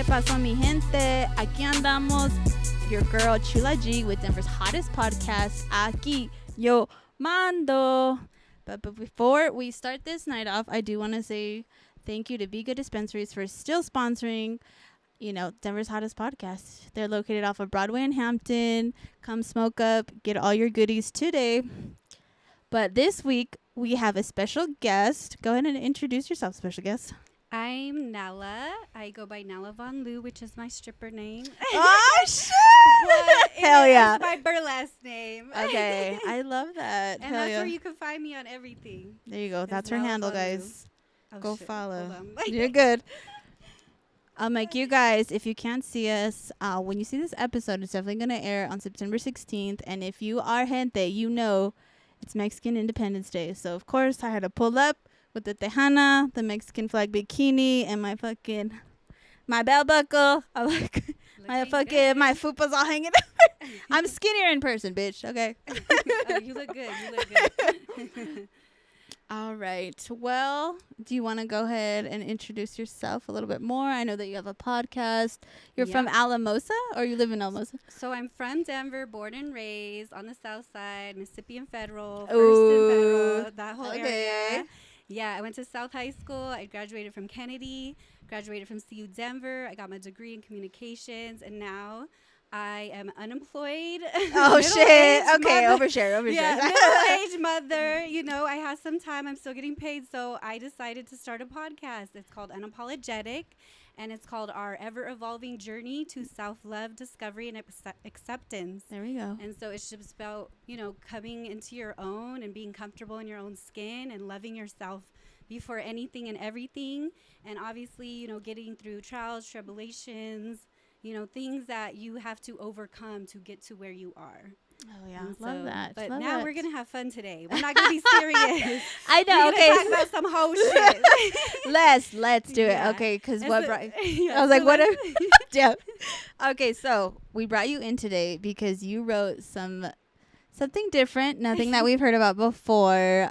¿Qué pasó, mi gente? Aquí andamos, your girl Chula G with Denver's hottest podcast, Aque Yo Mando. But before we start this night off, I do want to say thank you to Be Good Dispensaries for still sponsoring, Denver's hottest podcast. They're located off of Broadway in Hampton. Come smoke up, get all your goodies today. But this week, we have a special guest. Go ahead and introduce yourself, special guest. I'm Nella. I go by Nella Von Lou, which is my stripper name. Oh, shit! Hell yeah. It's my burlesque name. Okay, I love that. And that's where you can find me on everything. There you go. That's her handle, guys. Go follow. You're You're good. You guys, if you can't see us, when you see this episode, it's definitely going to air on September 16th. And if you are gente, you know it's Mexican Independence Day. So, of course, I had to pull up with the tejana, the Mexican flag bikini, and my belt buckle. I like my fupas all hanging out. I'm skinnier in person, bitch. Okay. Oh, you look good. You look good. All right. Well, do you want to go ahead and introduce yourself a little bit more? I know that you have a podcast. You're from Alamosa, or you live in Alamosa? So I'm from Denver, born and raised on the south side, Mississippi and Federal, First Ooh. and Federal, that whole area. Yeah, I went to South High School. I graduated from Kennedy, graduated from CU Denver. I got my degree in communications, and now I am unemployed. Oh, shit. Okay, mother. overshare. Yeah, middle-aged mother. I have some time. I'm still getting paid, so I decided to start a podcast. It's called Unapologetic, and it's called Our Ever-Evolving Journey to Self-Love, Discovery, and Acceptance. There we go. And so it's just about, coming into your own and being comfortable in your own skin and loving yourself before anything and everything. And obviously, getting through trials, tribulations, things that you have to overcome to get to where you are. Oh, yeah. Love that. But love now that. we're going to have fun today. We're not going to be serious. I know. We're Okay. talk about some hoe shit. Let's do Yeah. it. Okay. Because And what so- brought yeah, I was like, so what? let's- Yeah. Okay. So we brought you in today because you wrote something different, nothing that we've heard about before.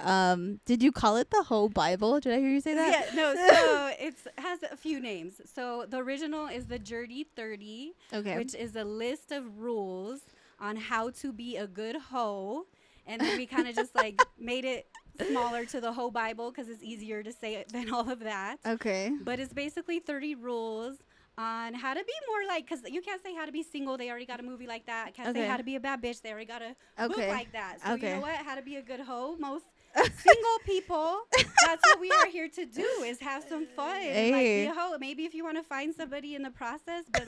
Did you call it the Hoe Bible? Did I hear you say that? Yeah, no, so it has a few names. So the original is the Dirty 30, Okay. which is a list of rules on how to be a good hoe. And then we kind of just made it smaller to the Hoe Bible because it's easier to say it than all of that. Okay. But it's basically 30 rules on how to be more because you can't say how to be single. They already got a movie like that. Can't say how to be a bad bitch. They already got a book like that. So you know what? How to be a good hoe. Most single people, that's what we are here to do, is have some fun. Hey. Be a hoe. Maybe if you want to find somebody in the process, but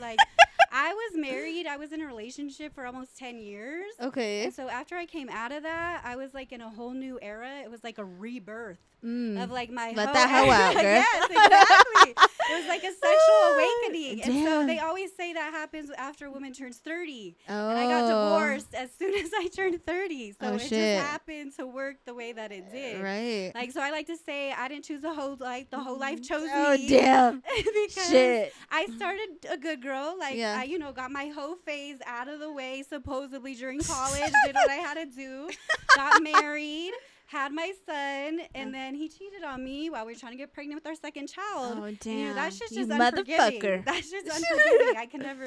I was married. I was in a relationship for almost 10 years. Okay. And so after I came out of that, I was in a whole new era. It was like a rebirth of my Let hoe. that hoe out, girl. Yes, exactly. It was like a sexual awakening. Damn. And so they always say that happens after a woman turns 30. Oh. And I got divorced as soon as I turned 30. So it shit. just happened to work the way that it did. Right. So I like to say I didn't choose the whole life. The whole life chose Oh, me. damn. Because Shit. I started a good girl. Yeah. I, got my hoe phase out of the way, supposedly during college, did what I had to do, got married, had my son, and then he cheated on me while we were trying to get pregnant with our second child. Oh, damn. That shit's You just unforgiving. motherfucker. That's just unforgiving. I can never,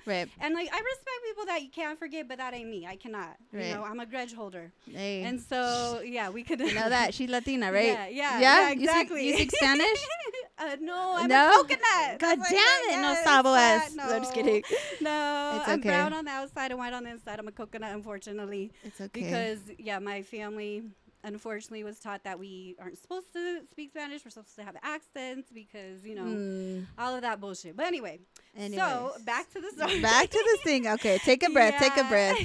Right. And I respect people that you can't forget, but that ain't me. I cannot. Right. I'm a grudge holder. Hey. And so, yeah, we could. You know that. She's Latina, right? Yeah, exactly. You speak Spanish? No, I'm No? a coconut. God That's damn it. yes, No sabo ass. No. I'm just kidding. No, It's I'm okay. brown on the outside and white on the inside. I'm a coconut, unfortunately. It's okay. Because, my family, unfortunately, was taught that we aren't supposed to speak Spanish. We're supposed to have accents because, all of that bullshit. But anyway, so back to the story. Back to this thing. Okay, take a breath. Take a Yeah. breath.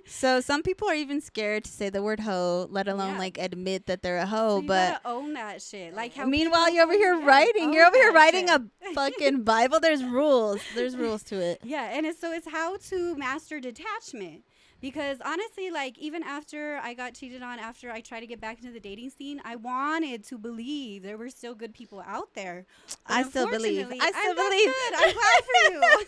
So some people are even scared to say the word hoe, let alone admit that they're a hoe. So you but gotta own that shit. How meanwhile, people- you're over here yeah, writing. own You're over here that writing shit. a fucking Bible. There's rules. There's rules to it. Yeah, and it's how to master detachment. Because honestly, even after I got cheated on, after I tried to get back into the dating scene, I wanted to believe there were still good people out there. But I still believe. unfortunately- I still that's believe. good. I'm glad for you.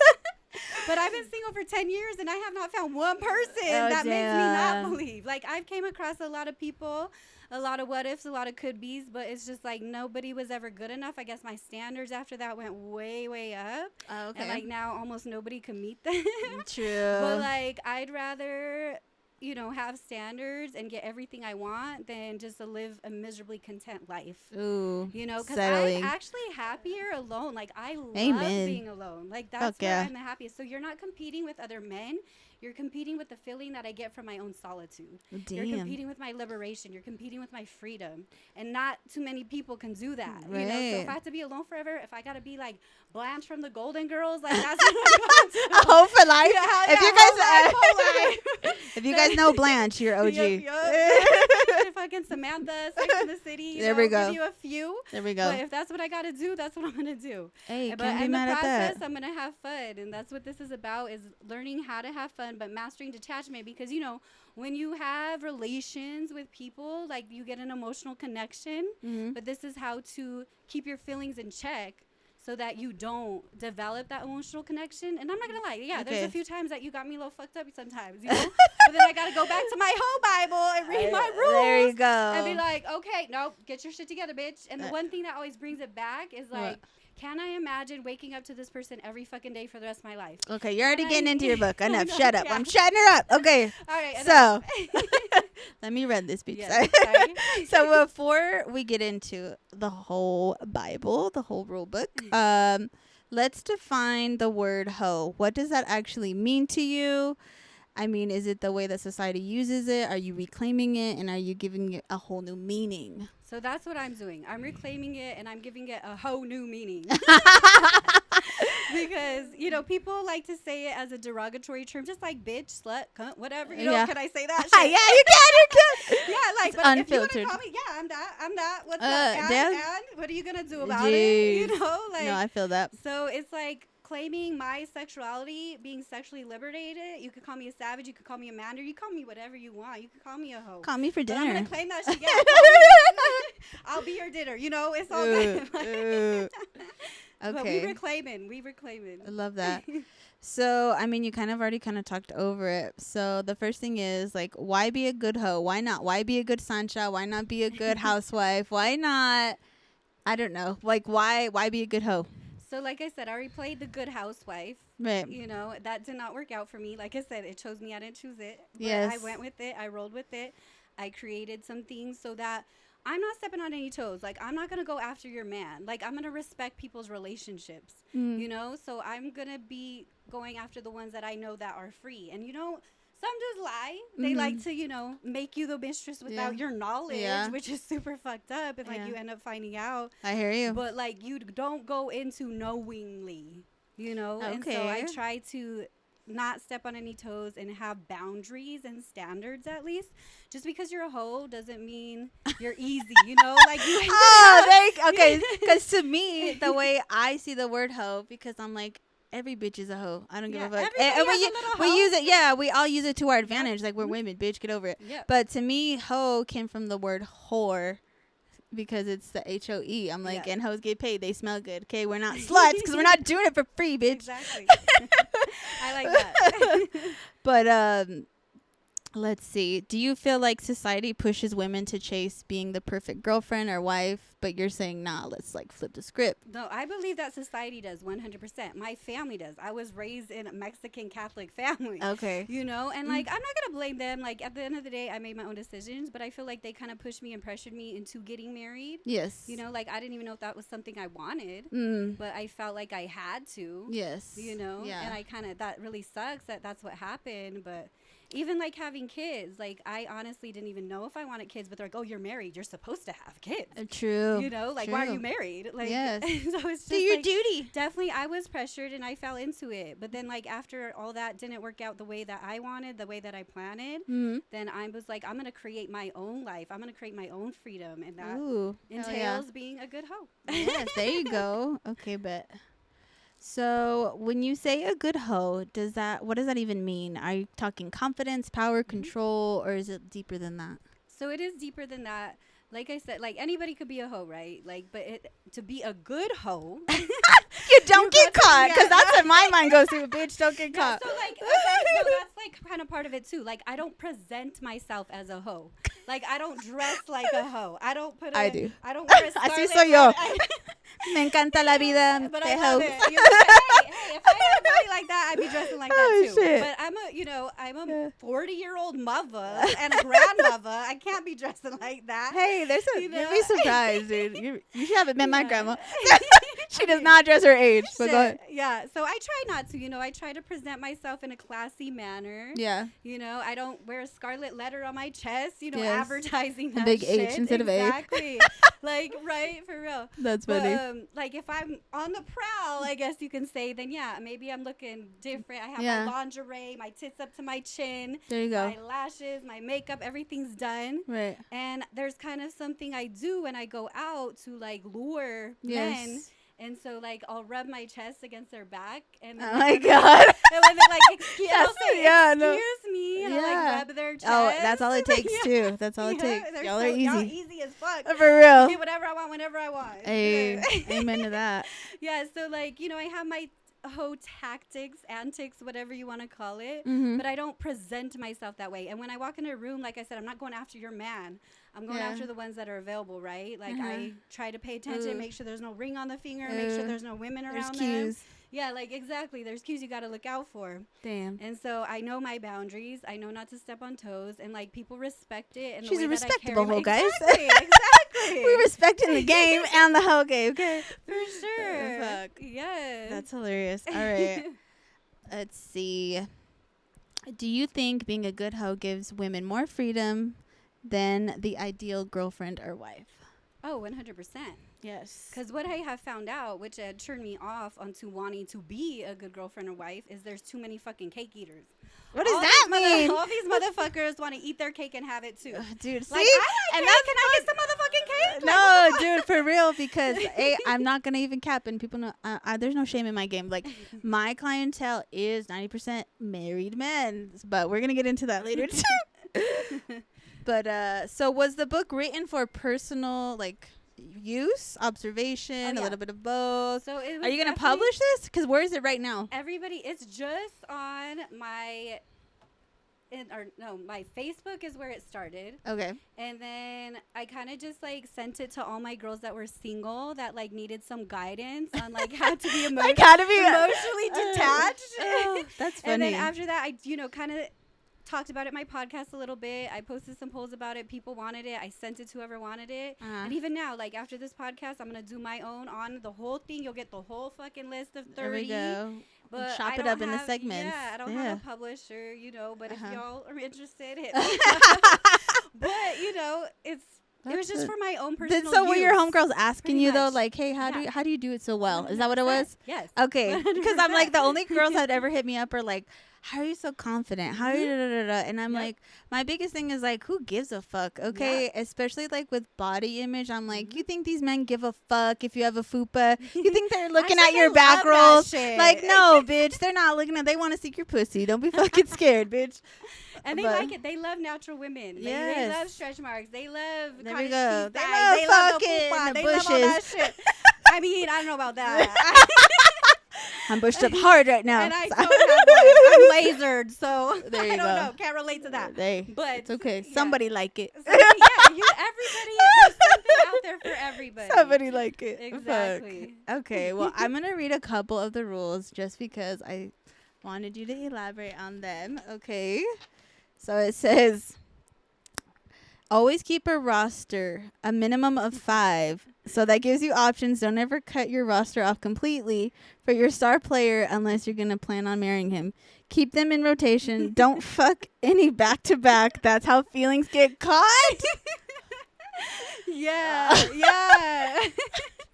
But I've been single for 10 years and I have not found one person that makes me not believe. Like, I've came across a lot of people, a lot of what ifs, a lot of could be's, but it's just like nobody was ever good enough. I guess my standards after that went way, way up. Oh, okay. And like now almost nobody can meet them. True. But like, I'd rather, you know, have standards and get everything I want than just to live a miserably content life. Ooh, you know, because settling. I'm actually happier alone. Like, I love Amen. being alone. Like, that's where I'm the happiest. So you're not competing with other men. You're competing with the feeling that I get from my own solitude. Damn. You're competing with my liberation. You're competing with my freedom. And not too many people can do that. Right. You know, so if I have to be alone forever, if I got to be like Blanche from the Golden Girls, like, that's what I'm going to do. A hoe for life. Yeah, if you guys, if you guys know Blanche, you're OG. Yep. Fucking Samantha, Sex in the City. There we go. Give you a few. There we go. But if that's what I got to do, that's what I'm going to do. Hey, but can't be in the mad at process, that. I'm going to have fun. And that's what this is about, is learning how to have fun, but mastering detachment. Because, you know, when you have relations with people, like, you get an emotional connection. Mm-hmm. But this is how to keep your feelings in check so that you don't develop that emotional connection. And I'm not going to lie. Yeah, there's a few times that you got me a little fucked up sometimes, you know? But then I got to go back to my Hoe Bible and read my rules. There you go. And be like, okay, no, get your shit together, bitch. And the one thing that always brings it back is like, can I imagine waking up to this person every fucking day for the rest of my life? Okay, you're already getting into your book. Enough. No, Shut up. yeah. I'm shutting her up. Okay. All right. So, let me read this, bitch. Yes, sorry. So before we get into the whole Bible, the whole rule book, let's define the word hoe. What does that actually mean to you? I mean, is it the way that society uses it? Are you reclaiming it? And are you giving it a whole new meaning? So that's what I'm doing. I'm reclaiming it and I'm giving it a whole new meaning. Because, you know, people like to say it as a derogatory term, just like bitch, slut, cunt, whatever. You know, can I say that shit? Yeah, you can. Yeah, like, it's but unfiltered. if you want to call me, yeah, I'm that. What's up, and what are you going to do about Jeez. it? You know, like. No, I feel that. So it's like claiming my sexuality, being sexually liberated. You could call me a savage. You could call me a mander. You call me whatever you want. You could call me a hoe. Call me for dinner. But I'm going to claim that shit. Yeah, I'll be your dinner. You know, it's all good. Okay. But we reclaiming. I love that. So, I mean, you already talked over it. So, the first thing is, like, why be a good hoe? Why not? Why be a good Sancha? Why not be a good housewife? Why not? I don't know. Like, why be a good hoe? So, like I said, I already played the good housewife. Right. You know, that did not work out for me. Like I said, it chose me. I didn't choose it. But Yes. I went with it. I rolled with it. I created some things so that I'm not stepping on any toes. Like, I'm not going to go after your man. Like, I'm going to respect people's relationships, you know? So I'm going to be going after the ones that I know that are free. And, you know, some just lie. They like to, you know, make you the mistress without your knowledge, which is super fucked up. And, like, you end up finding out. I hear you. But, like, you don't go into knowingly, you know? Okay. And so I try to not step on any toes and have boundaries and standards, at least. Just because you're a hoe doesn't mean you're easy, you know? Like, you. Okay. Because to me, the way I see the word hoe, because I'm like, every bitch is a hoe. I don't give a fuck. And we use it. Yeah, we all use it to our advantage. Like, we're women, bitch. Get over it. Yep. But to me, hoe came from the word whore. Because it's the HOE. I'm like, and hoes get paid. They smell good. Okay, we're not sluts because we're not doing it for free, bitch. Exactly. I like that. But let's see. Do you feel like society pushes women to chase being the perfect girlfriend or wife? But you're saying, nah, let's like flip the script. No, I believe that society does 100%. My family does. I was raised in a Mexican Catholic family. Okay. You know, and like, I'm not going to blame them. Like, at the end of the day, I made my own decisions, but I feel like they kind of pushed me and pressured me into getting married. Yes. You know, like, I didn't even know if that was something I wanted, but I felt like I had to. Yes. You know, yeah. And that really sucks that that's what happened, but even like having kids, like, I honestly didn't even know if I wanted kids, but they're like, oh, you're married, you're supposed to have kids. True. You know, like, why are you married? Like, yes. So it's just do your like, duty. Definitely, I was pressured and I fell into it. But then, like, after all that didn't work out the way that I wanted, the way that I planned, then I was like, I'm going to create my own life. I'm going to create my own freedom. And that entails being a good hoe. Yes, there you go. Okay, bet. So when you say a good hoe, what does that even mean? Are you talking confidence, power, control, or is it deeper than that? So it is deeper than that. like I said, like anybody could be a hoe, right? Like, but to be a good hoe, you don't get caught, because that's what my mind goes to. Bitch, don't get caught. So like, okay, no, that's like kind of part of it too. Like, I don't present myself as a hoe. Like, I don't dress like a hoe. I don't put. I do. I don't wear a scarlet. Así soy yo. Me encanta la vida But de I love hoe. it. You know, hey, if I had a body like that, I'd be dressing like that too. Shit. But I'm a 40-year-old mother and a grandmother. I can't be dressing like that. Hey, you'd be surprised, dude. You should have met my grandma. She I does mean, not dress her age. But go ahead. Yeah, so I try not to. I try to present myself in a classy manner. Yeah. I don't wear a scarlet letter on my chest. Yes. Advertising that big shit. H instead of A. Exactly. Like, right, for real. That's funny. But, like, if I'm on the prowl, I guess you can say, then yeah, maybe I'm looking different. I have my lingerie, my tits up to my chin. There you go. My lashes, my makeup, everything's done. Right. And there's kind of something I do when I go out to, like, lure men. And so, like, I'll rub my chest against their back. And then, oh, my God. And when they're like, excuse me. And I'll, like, rub their chest. Oh, that's all it takes, too. That's all it takes. Y'all are easy. Y'all easy as fuck. For real. Do whatever I want, whenever I want. Hey, amen to that. Yeah, so, like, I have my hoe tactics, antics, whatever you want to call it. Mm-hmm. But I don't present myself that way. And when I walk in a room, like I said, I'm not going after your man. I'm going after the ones that are available, right? Like, I try to pay attention, make sure there's no ring on the finger, make sure there's no women around them. Yeah, like, exactly. There's cues you got to look out for. Damn. And so I know my boundaries. I know not to step on toes. And, like, people respect it. And she's the way a that respectable hoe, guys. Exactly. We respecting the game and the hoe game, okay? For sure. Fuck. Yes. That's hilarious. All right. Let's see. Do you think being a good hoe gives women more freedom than the ideal girlfriend or wife? Oh, 100%. Yes. Because what I have found out, which had turned me off onto wanting to be a good girlfriend or wife, is there's too many fucking cake eaters. What does that mean? All these motherfuckers want to eat their cake and have it too. Dude, see? Like, I like cake. Can I get some motherfucking cake? No, dude, for real, because I'm not going to even cap, and people know, there's no shame in my game. Like, my clientele is 90% married men, but we're going to get into that later, too. But, so was the book written for personal, like, use, observation, a little bit of both? So are you going to publish this? Because where is it right now? It's just on my my Facebook is where it started. Okay. And then I kind of just like sent it to all my girls that were single that like needed some guidance on like how to be emotionally detached. That's funny. And then after that, I kind of talked about it in my podcast a little bit. I posted some polls about it. People wanted it. I sent it to whoever wanted it. And even now, like after this podcast, I'm going to do my own on the whole thing. You'll get the whole fucking list of 30. There we go. But chop it up in the segments. Yeah, I don't have a publisher, but if y'all are interested, hit me. But, it was just for my own personal use. So were your homegirls asking you, though, like, hey, how do you do it so well? 100%. Is that what it was? Yes. Okay. Because I'm like, the only girls that ever hit me up are like, how are you so confident? How are you And I'm like, my biggest thing is like, who gives a fuck? Okay. Especially like with body image. I'm like, you think these men give a fuck if you have a fupa? You think they're looking at your back rolls? Like, no, bitch. They're not looking at, they want to see your pussy. Don't be fucking scared, bitch. And they like it. They love natural women. Yes. They love stretch marks. They love there we go. They love fucking the bushes. Love all that shit. I mean, I don't know about that. I'm bushed up hard right now. And I don't have one. I'm lasered, so there you I don't know. Can't relate to that. But it's okay. Somebody like it. Everybody. There's something out there for everybody. Somebody like it. Exactly. Fuck. Okay, well, I'm going to read a couple of the rules just because I wanted you to elaborate on them. Okay. So it says, always keep a roster, a minimum of 5. So that gives you options. Don't ever cut your roster off completely for your star player unless you're going to plan on marrying him. Keep them in rotation. Don't fuck any back-to-back. That's how feelings get caught. Yeah.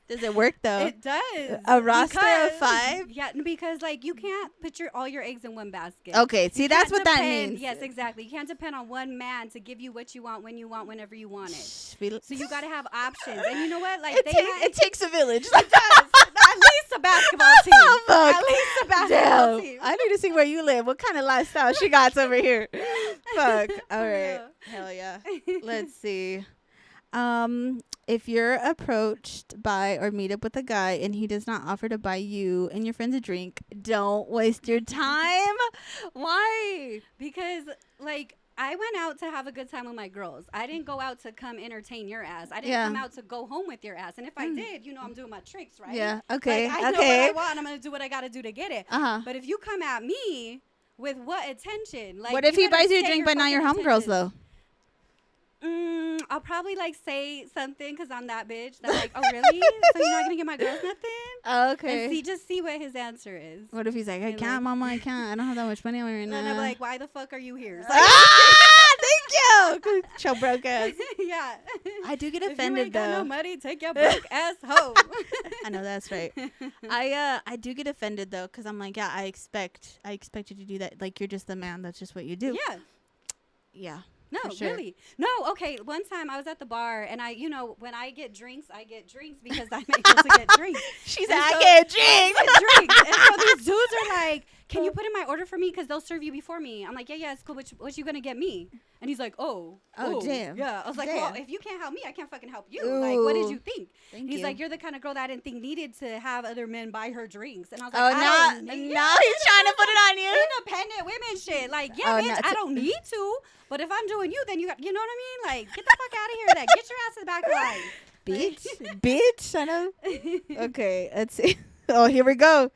Does it work, though? It does. A roster of 5? Yeah, because, like, you can't put all your eggs in one basket. Okay, see, that's what that means. Yes, exactly. You can't depend on one man to give you what you want, when you want, whenever you want it. So you got to have options. And you know what? Like it takes a village. It does. At least a basketball team. Oh, fuck. At least a basketball team. I need to see where you live. What kind of lifestyle she got over here? Fuck. All right. Hell yeah. Let's see. If you're approached by or meet up with a guy and he does not offer to buy you and your friends a drink, don't waste your time. Why? Because, like, I went out to have a good time with my girls. I didn't go out to come entertain your ass. I didn't come out to go home with your ass. And if I did, you know, I'm doing my tricks, right? Yeah. Okay. Like, I know what I want. I'm going to do what I got to do to get it. But if you come at me with what attention? Like, what if he buys you a drink but not your homegirls, though? I'll probably like say something because I'm that bitch. That like, oh really? So you're not gonna get my girls nothing? Oh, okay. And just see what his answer is. What if he's like, I can't, Mama, I can't. I don't have that much money on me right now. And I'm like, why the fuck are you here? So thank you. Show broke ass. Yeah. I do get offended if you ain't got though. no money, take your broke ass home. I know that's right. I do get offended though because I'm like, yeah, I expect you to do that. Like you're just the man. That's just what you do. Yeah. Yeah. No, sure. really. No, okay. One time I was at the bar and when I get drinks because I'm able to get drinks. She's like, I get drinks. And so these dudes are like, can you put in my order for me? Because they'll serve you before me. I'm like, yeah, it's cool. What you going to get me? And he's like, oh, damn. Yeah. I was like, damn. well, if you can't help me, I can't fucking help you. Ooh. Like, what did you think? He's like, you're the kind of girl that I didn't think needed to have other men buy her drinks. And I was like, like, now he's trying to put it on you. Independent women shit. Like, yeah, bitch, I don't need to. But if I'm doing you, then you know what I mean? Like, get the fuck out of here. Then get your ass to the back line. Bitch, I know. Okay, let's see. Oh, here we go.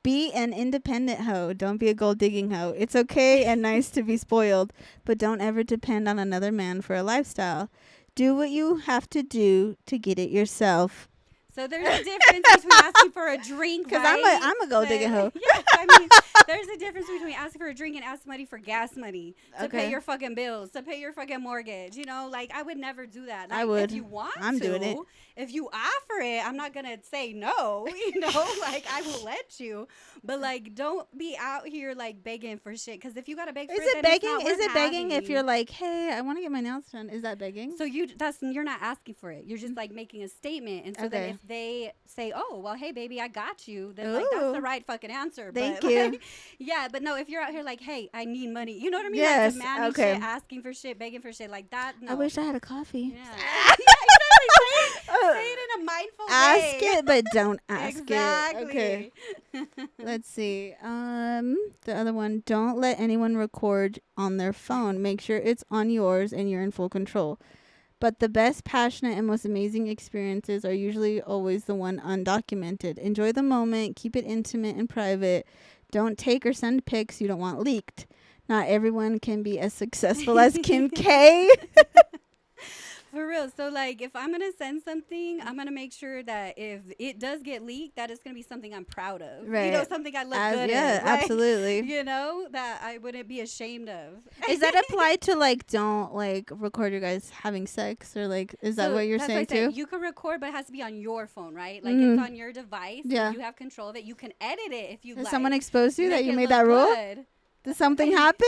Be an independent hoe. Don't be a gold digging hoe. It's okay and nice to be spoiled, but don't ever depend on another man for a lifestyle. Do what you have to do to get it yourself. So there's a difference between asking for a drink, because right? I'm a gold digging hoe. Yeah, I mean, there's a difference between asking for a drink and asking somebody for gas money to pay your fucking bills, to pay your fucking mortgage. You know, like I would never do that. Like, I would. If you want I'm doing it. If you offer it, I'm not gonna say no. You know, like I will let you, but like don't be out here like begging for shit. Because if you gotta beg for it, then begging? It's not is it begging having. if you're like, hey, I want to get my nails done? Is that begging? So you're not asking for it. You're just like making a statement. And so then if they say, oh, well, hey, baby, I got you, then like that's the right fucking answer. Thank but, you. Like, yeah, but no, if you're out here like, hey, I need money, you know what I mean? Yes. Like demanding shit, asking for shit, begging for shit like that. No. I wish I had a coffee. Yeah. Say it in a mindful way. Ask it, but don't ask exactly. it. Okay. Let's see. The other one, don't let anyone record on their phone. Make sure it's on yours and you're in full control. But the best, passionate, and most amazing experiences are usually always the one undocumented. Enjoy the moment. Keep it intimate and private. Don't take or send pics you don't want leaked. Not everyone can be as successful as Kim K. For real. So, like, if I'm going to send something, I'm going to make sure that if it does get leaked, that it's going to be something I'm proud of. Right. You know, something I look good yeah, in. Like, absolutely. You know, that I wouldn't be ashamed of. Is that applied to, like, don't, like, record your guys having sex? Or, like, is that what you're saying, too? You can record, but it has to be on your phone, right? Like, it's on your device. Yeah. You have control of it. You can edit it if you like. Has someone exposed you that you made look that rule? good. Did something happen?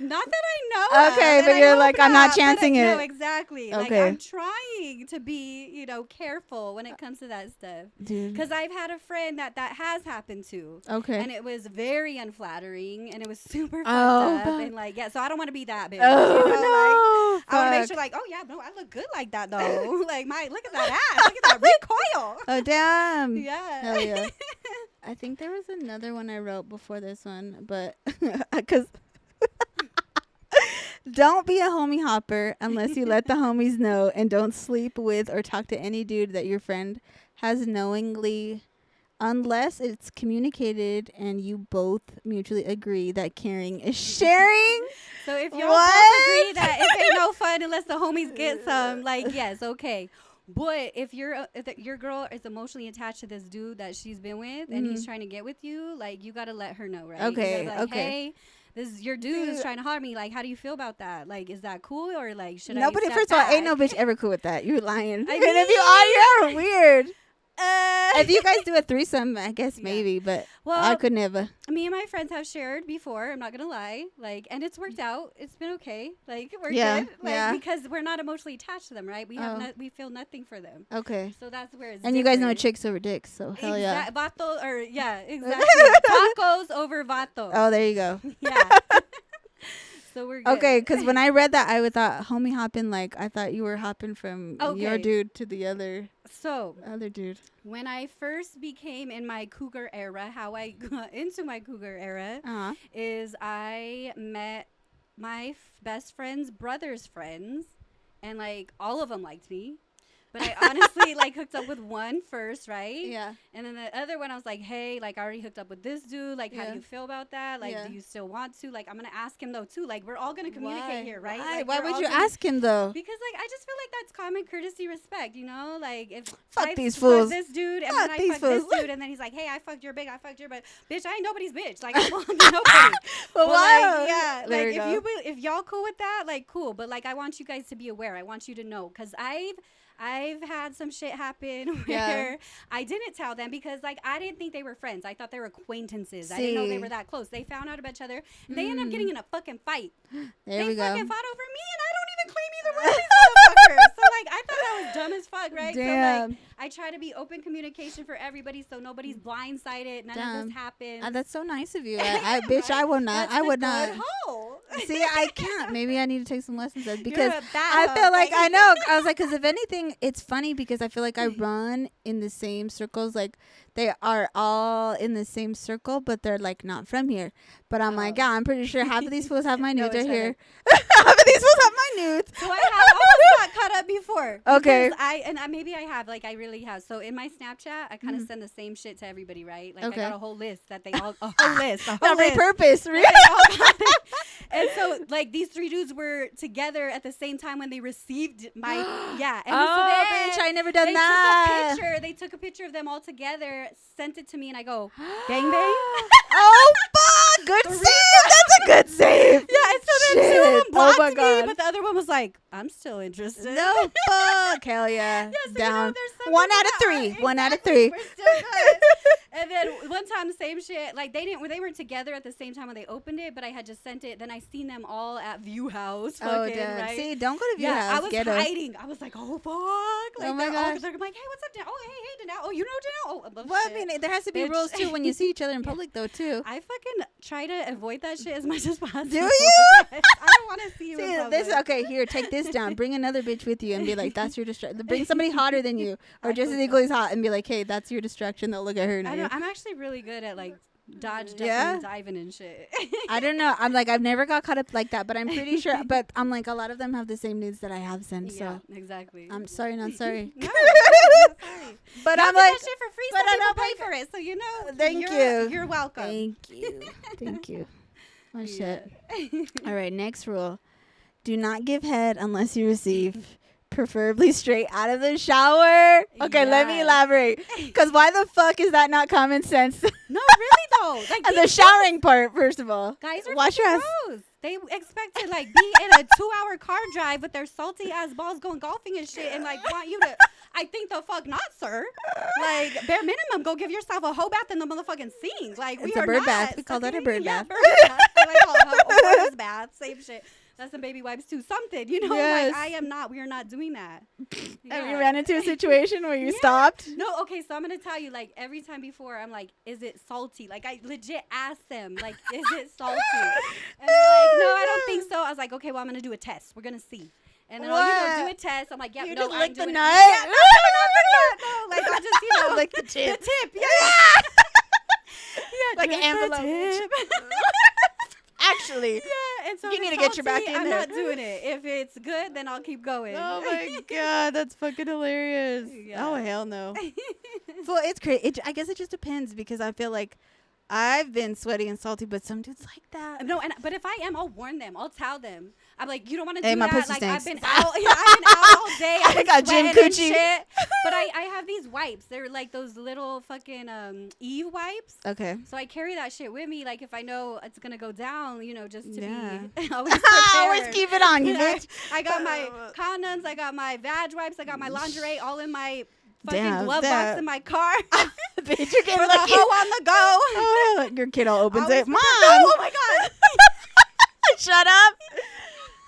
Not that I know. Okay, but you're like, I'm not chancing it. No, exactly. Okay. Like, I'm trying to be, careful when it comes to that stuff. Dude. Because I've had a friend that has happened to. Okay. And it was very unflattering, and it was super fucked Oh, up. And, like, yeah, so I don't want to be that bitch. Oh, no. Like, I want to make sure, like, oh, yeah, no, I look good like that, though. Like, look at that ass. Look at that recoil. Oh, damn. Yeah. Hell yeah. I think there was another one I wrote before this one, but because don't be a homie hopper unless you let the homies know, and don't sleep with or talk to any dude that your friend has knowingly, unless it's communicated and you both mutually agree that caring is sharing. So if y'all both agree that it ain't no fun unless the homies get some, like, yes, okay. But if your girl is emotionally attached to this dude that she's been with and he's trying to get with you, like, you got to let her know, right? Okay, you gotta be like, hey, this is your dude is trying to harm me. Like, how do you feel about that? Like, is that cool? Or, like, should I Nobody, step first of all, back? ain't no bitch ever cool with that. You're lying. I And if you are, you're weird. If you guys do a threesome, I guess maybe, but I could never. Me and my friends have shared before. I'm not gonna lie, like, and it's worked out. It's been okay. Like, we're good, like, because we're not emotionally attached to them, right? We have we feel nothing for them. Okay. So that's where it's. And you guys know chicks over dicks, so hell yeah. Vato, or exactly. Tacos over vatos. Oh, there you go. Yeah. So we're good. Okay, because when I read that, I would thought homie hopping, like I thought you were hopping from your dude to the other dude. When I first became in my cougar era, how I got into my cougar era is I met my best friend's brother's friends, and like all of them liked me. But I honestly like hooked up with one first, right? Yeah. And then the other one, I was like, hey, like I already hooked up with this dude. Like, how do you feel about that? Like, do you still want to? Like, I'm going to ask him though, too. Like, we're all going to communicate here, right? Why? Like, Why would you ask him though? Because like, I just feel like that's common courtesy, respect, you know? Like, if fuck these fools. This dude, and then I fuck this dude, and then he's like, hey, I fucked your bitch, but bitch, I ain't nobody's bitch. Like, I don't want nobody. Well, like, yeah, like if y'all cool with that, like, cool. But like, I want you guys to be aware. I want you to know, because I've had some shit happen where I didn't tell them because, like, I didn't think they were friends. I thought they were acquaintances. I didn't know they were that close. They found out about each other. And they ended up getting in a fucking fight. They fucking fought over me, and I don't even claim either one of these motherfuckers. So, like, I thought that was dumb as fuck, right? Damn. So, like, I try to be open communication for everybody so nobody's blindsided. None of this happens. That's so nice of you. Bitch, I would not. I would not. See, I can't. Maybe I need to take some lessons because I feel like I know. I was like, because if anything, it's funny because I feel like I run in the same circles. Like they are all in the same circle, but they're like not from here. But I'm like, yeah, I'm pretty sure half of these fools have my nudes right here. Half of these fools have my nudes. So I have almost got caught up before. Okay. Maybe I have. Like I really have. So in my Snapchat, I kind of send the same shit to everybody, right? Like I got a whole list that they all a whole list. A whole list. Repurpose, really. And so, like, these three dudes were together at the same time when they received my, And bitch, I never done that. They took a picture of them all together, sent it to me, and I go, gangbang. Oh, fuck. Good save. That's a good save. Yeah, and so then two of them blocked me, but the other one was like, I'm still interested. No, fuck. Hell yeah. So down. You know, 1 out of 3. Exactly. 1 out of 3. We're still good. And then one time, the same shit. Like they weren't together at the same time when they opened it, but I had just sent it. Then I seen them all at View House. Fucking, right? See, don't go to View House. I was hiding. I was like, oh fuck. Like, oh my gosh. They're like, hey, what's up, Dan? Oh, hey, Danelle. Oh, you know Danelle? Oh, well, I mean, there has to be rules too when you see each other in public, though, too. I fucking try to avoid that shit as much as possible. Do you? I don't want to see you. In public. Okay, here, take this down. Bring another bitch with you and be like, that's your distraction. Bring somebody hotter than you or just as equally as hot and be like, hey, that's your distraction. They'll look at her. I'm actually really good at like dodge, ducking, and diving and shit. I don't know. I'm like, I've never got caught up like that, but I'm pretty sure. But I'm like, a lot of them have the same needs that I have sent. So exactly. I'm sorry, not sorry. No, not sorry. But y'all I'm like, that shit for free. But I don't pay for it, so you know. Thank you. You're welcome. Thank you. Oh shit. All right. Next rule: do not give head unless you receive. Preferably straight out of the shower. Okay, let me elaborate. Because why the fuck is that not common sense? No, really though. Like the showering part, first of all. Guys are wash your ass. gross. They expect to like be in a 2-hour car drive with their salty ass balls going golfing and shit, and like want you to. I think the fuck not, sir. Like bare minimum, go give yourself a hoe bath in the motherfucking sink. Like it's a bird bath. We call that a bird bath. Bird bath. I call it a horse bath. Same shit. That's some baby wipes too. Something, you know. Yes. Like we are not doing that. Have you ran into a situation where you stopped? No. Okay, so I'm gonna tell you. Like every time before, I'm like, "Is it salty?" Like I legit asked them, like, "Is it salty?" And they're like, "No, I don't think so." I was like, "Okay, well, I'm gonna do a test. We're gonna see." And then do a test. I'm like, "Yeah, you no, just I'm lick the doing nut." Yeah, no, like I just lick the tip. The tip, yeah. Like an envelope. Actually, yeah, and so you need to get your back in I'm there. not doing it. If it's good, then I'll keep going. Oh my god, that's fucking hilarious. Yeah. Oh hell no. Well, it's crazy. I guess it just depends because I feel like I've been sweaty and salty, but some dudes like that. No, but if I am, I'll warn them. I'll tell them. I'm like, you don't want to do hey, my that. pussy Like stinks. I've been out all day. I got gym coochie. Shit. But I have these wipes. They're like those little fucking Eve wipes. Okay. So I carry that shit with me, like if I know it's gonna go down, you know, just to be always keep it on you, bitch. I got my condoms. I got my vag wipes. I got my lingerie all in my fucking glove box in my car. Bitch, you're getting for lucky. The hoe on the go. Oh, your kid all opens it. Mom. Oh my god. Shut up.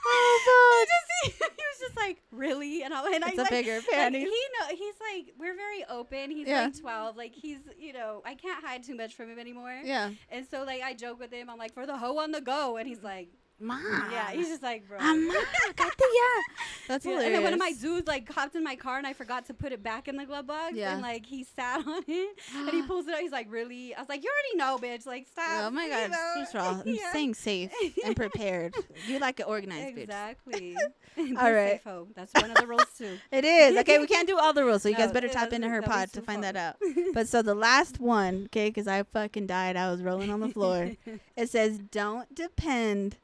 Oh he was just like, really? And I it's a bigger panties. Like, he's like, we're very open. He's like 12. Like he's, you know, I can't hide too much from him anymore. Yeah. And so like I joke with him. I'm like, for the hoe on the go, and he's like, Ma. Yeah, he's just like, bro. Ama, yeah. That's hilarious. And then one of my dudes like hopped in my car and I forgot to put it back in the glove box. Yeah. And like he sat on it and he pulls it out. He's like, really? I was like, you already know, bitch. Like, stop. Oh my God. First of all, I'm staying safe and prepared. You like an organized bitch. Exactly. All right. Safe hoe. That's one of the rules too. It is. Okay, we can't do all the rules, so you guys No, better it tap into doesn't- her that was pod to too find far. that out. But so the last one, okay, because I fucking died. I was rolling on the floor. It says, don't depend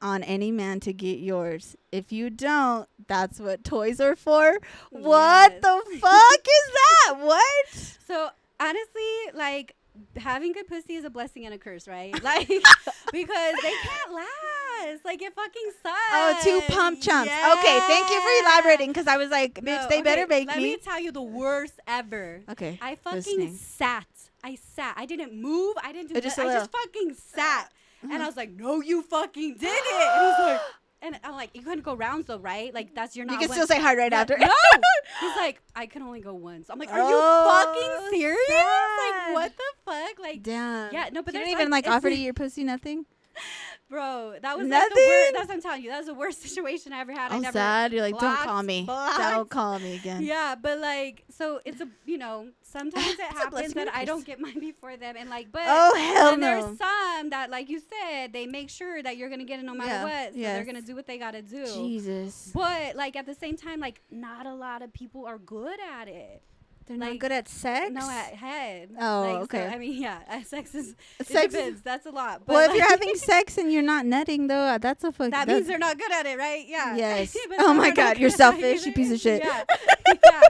on any man to get yours. If you don't, that's what toys are for. What Yes. the fuck is that? What? So honestly, like having good pussy is a blessing and a curse, right? Like because they can't last. Like it fucking sucks. Oh, 2 pump chumps. Okay, thank you for elaborating, because I was like, bitch, No, they better make let me. me tell you the worst ever. Okay, I fucking listening. sat. I didn't move. I didn't do Just that. a I just fucking sat. And I was like, no, you fucking did it. And he's like, and I'm like, you couldn't go rounds though, right? Like that's you're not. You can one- still say hi right after. No. He's like, I can only go once. I'm like, are Oh, you fucking serious? sad. Like, what the fuck? Like, Damn. yeah, no, but you there's didn't even like it's- offer to eat your pussy, nothing? bro, that was like Nothing? the worst. That's what I'm telling you. That was the worst situation I ever had. I I'm never sad. You're like, don't blocked, call me. blocked. Don't call me again. Yeah, but like, so it's a, sometimes it It's a happens blessing that and a I curse. don't get mine before them, and like, but Oh, hell and no. there's some that, like you said, they make sure that you're gonna get it no matter Yeah, what, so yes. they're gonna do what they gotta do. Jesus. But like at the same time, like not a lot of people are good at it. They're not like, good at sex? No, at head. Oh, Like, okay. So, I mean, yeah, sex is. It Sex- depends. That's a lot. But Well, if you're like- having sex and you're not nutting, though, that's a fuck. that means they're not good at it, right? Yeah. Yes. But Oh some my are not God, you're good at it selfish, you either. piece of shit. Yeah. Yeah.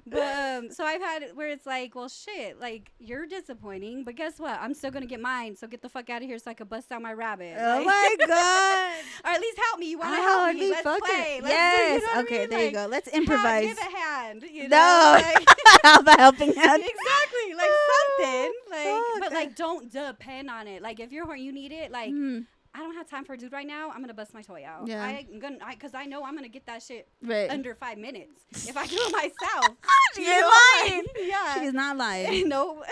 But so I've had it where it's like, well, shit, like you're disappointing, but guess what? I'm still gonna get mine. So get the fuck out of here so I can bust out my rabbit. Oh Like- my God. or at least help me. You want to Oh, help I'd me? be Let's fucking- play. Let's Yes. do, you know Okay, what I mean? there you Like, go. Let's improvise. Give a hand. You know? No. Like, Have a helping hand. exactly, like something, like, Fuck. but like don't depend on it. Like if you're horny, you need it. Like Mm, I don't have time for a dude right now. I'm gonna bust my toy out. Yeah. I'm gonna, cause I know I'm gonna get that shit right. under 5 minutes if I do it myself. She You ain't know, lying. like, yeah. She is not lying. No.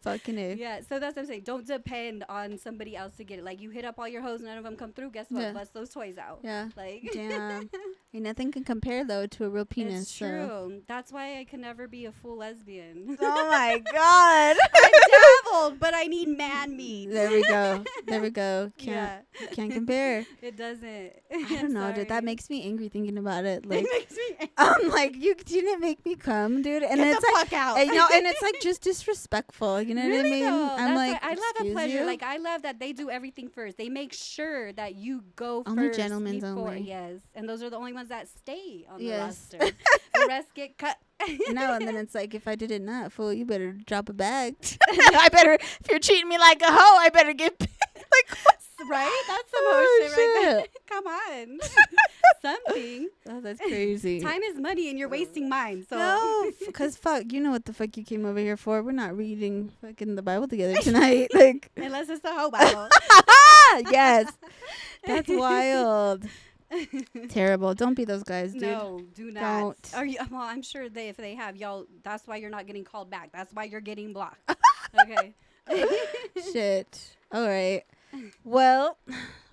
Fucking it. Yeah, so that's what I'm saying. Don't depend on somebody else to get it. Like you hit up all your hoes, none of them come through. Guess what? Yeah. Bust those toys out. Yeah. Like Damn. Ain't nothing can compare, though, to a real penis. it's so. true. That's why I can never be a full lesbian. Oh my God. I dabbled, but I need man meat. There we go. There we go. Yeah. Can't compare. It doesn't. I don't know, dude. That makes me angry thinking about it. Like, it makes me angry. I'm like, you didn't make me come, dude. And Get it's the like, fuck out. and, and it's like just disrespectful. You know what I Really mean? though, I'm that's like, why I love a excuse pleasure. you? Like I love that they do everything first. They make sure that you go Only first. gentlemen's before, only. Yes, and those are the only ones that stay on Yes. the roster. The rest get cut. No, and then it's like, if I did it not, fool, you better drop a bag. I better, if you're treating me like a hoe, I better get paid. Like, Right? That's some Oh, hoe shit right there. shit. Come on. Something. oh, that's crazy. Time is money and you're wasting mine. So No, because fuck, you know what the fuck you came over here for. We're not reading fucking the Bible together tonight. Like, unless it's the hoe Bible. yes. That's wild. Terrible. Don't be those guys, dude. No, do not. Don't. Are you, well, I'm sure if they have y'all, that's why you're not getting called back. That's why you're getting blocked. Okay. Shit. All right. Well,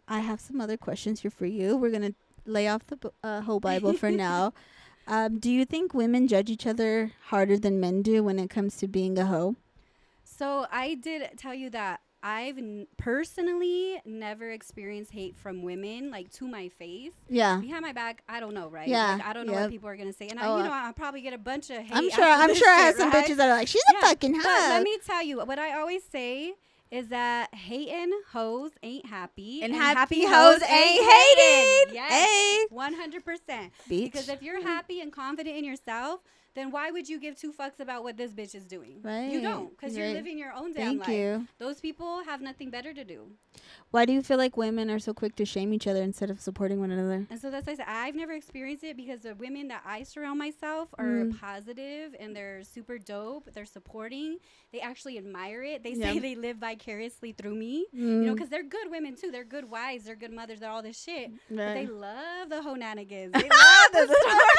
I have some other questions here for you. We're going to lay off the whole Bible for now. Do you think women judge each other harder than men do when it comes to being a hoe? So I did tell you that I've personally never experienced hate from women, like to my face. Yeah. Behind my back, I don't know, right? Yeah, Like, I don't know yep. what people are gonna say, and Oh, I'll probably get a bunch of hate. I'm sure after this I have shit, some right? bitches that are like, she's a Yeah, fucking But hoe. let me tell you, what I always say is that hating hoes ain't happy, And happy hoes ain't hating. Yes, Hey. 100%. Beach. Because if you're happy and confident in yourself, then why would you give two fucks about what this bitch is doing? Right. You don't, because you're Right. living your own damn Thank life. you. Those people have nothing better to do. Why do you feel like women are so quick to shame each other instead of supporting one another? And so that's why I said I've never experienced it because the women that I surround myself are Mm. positive and they're super dope. They're supporting. They actually admire it. They Yeah. say they live vicariously through me. You know, because they're good women too. They're good wives. They're good mothers. They're all this shit. But they love the honanigans. They love the stories.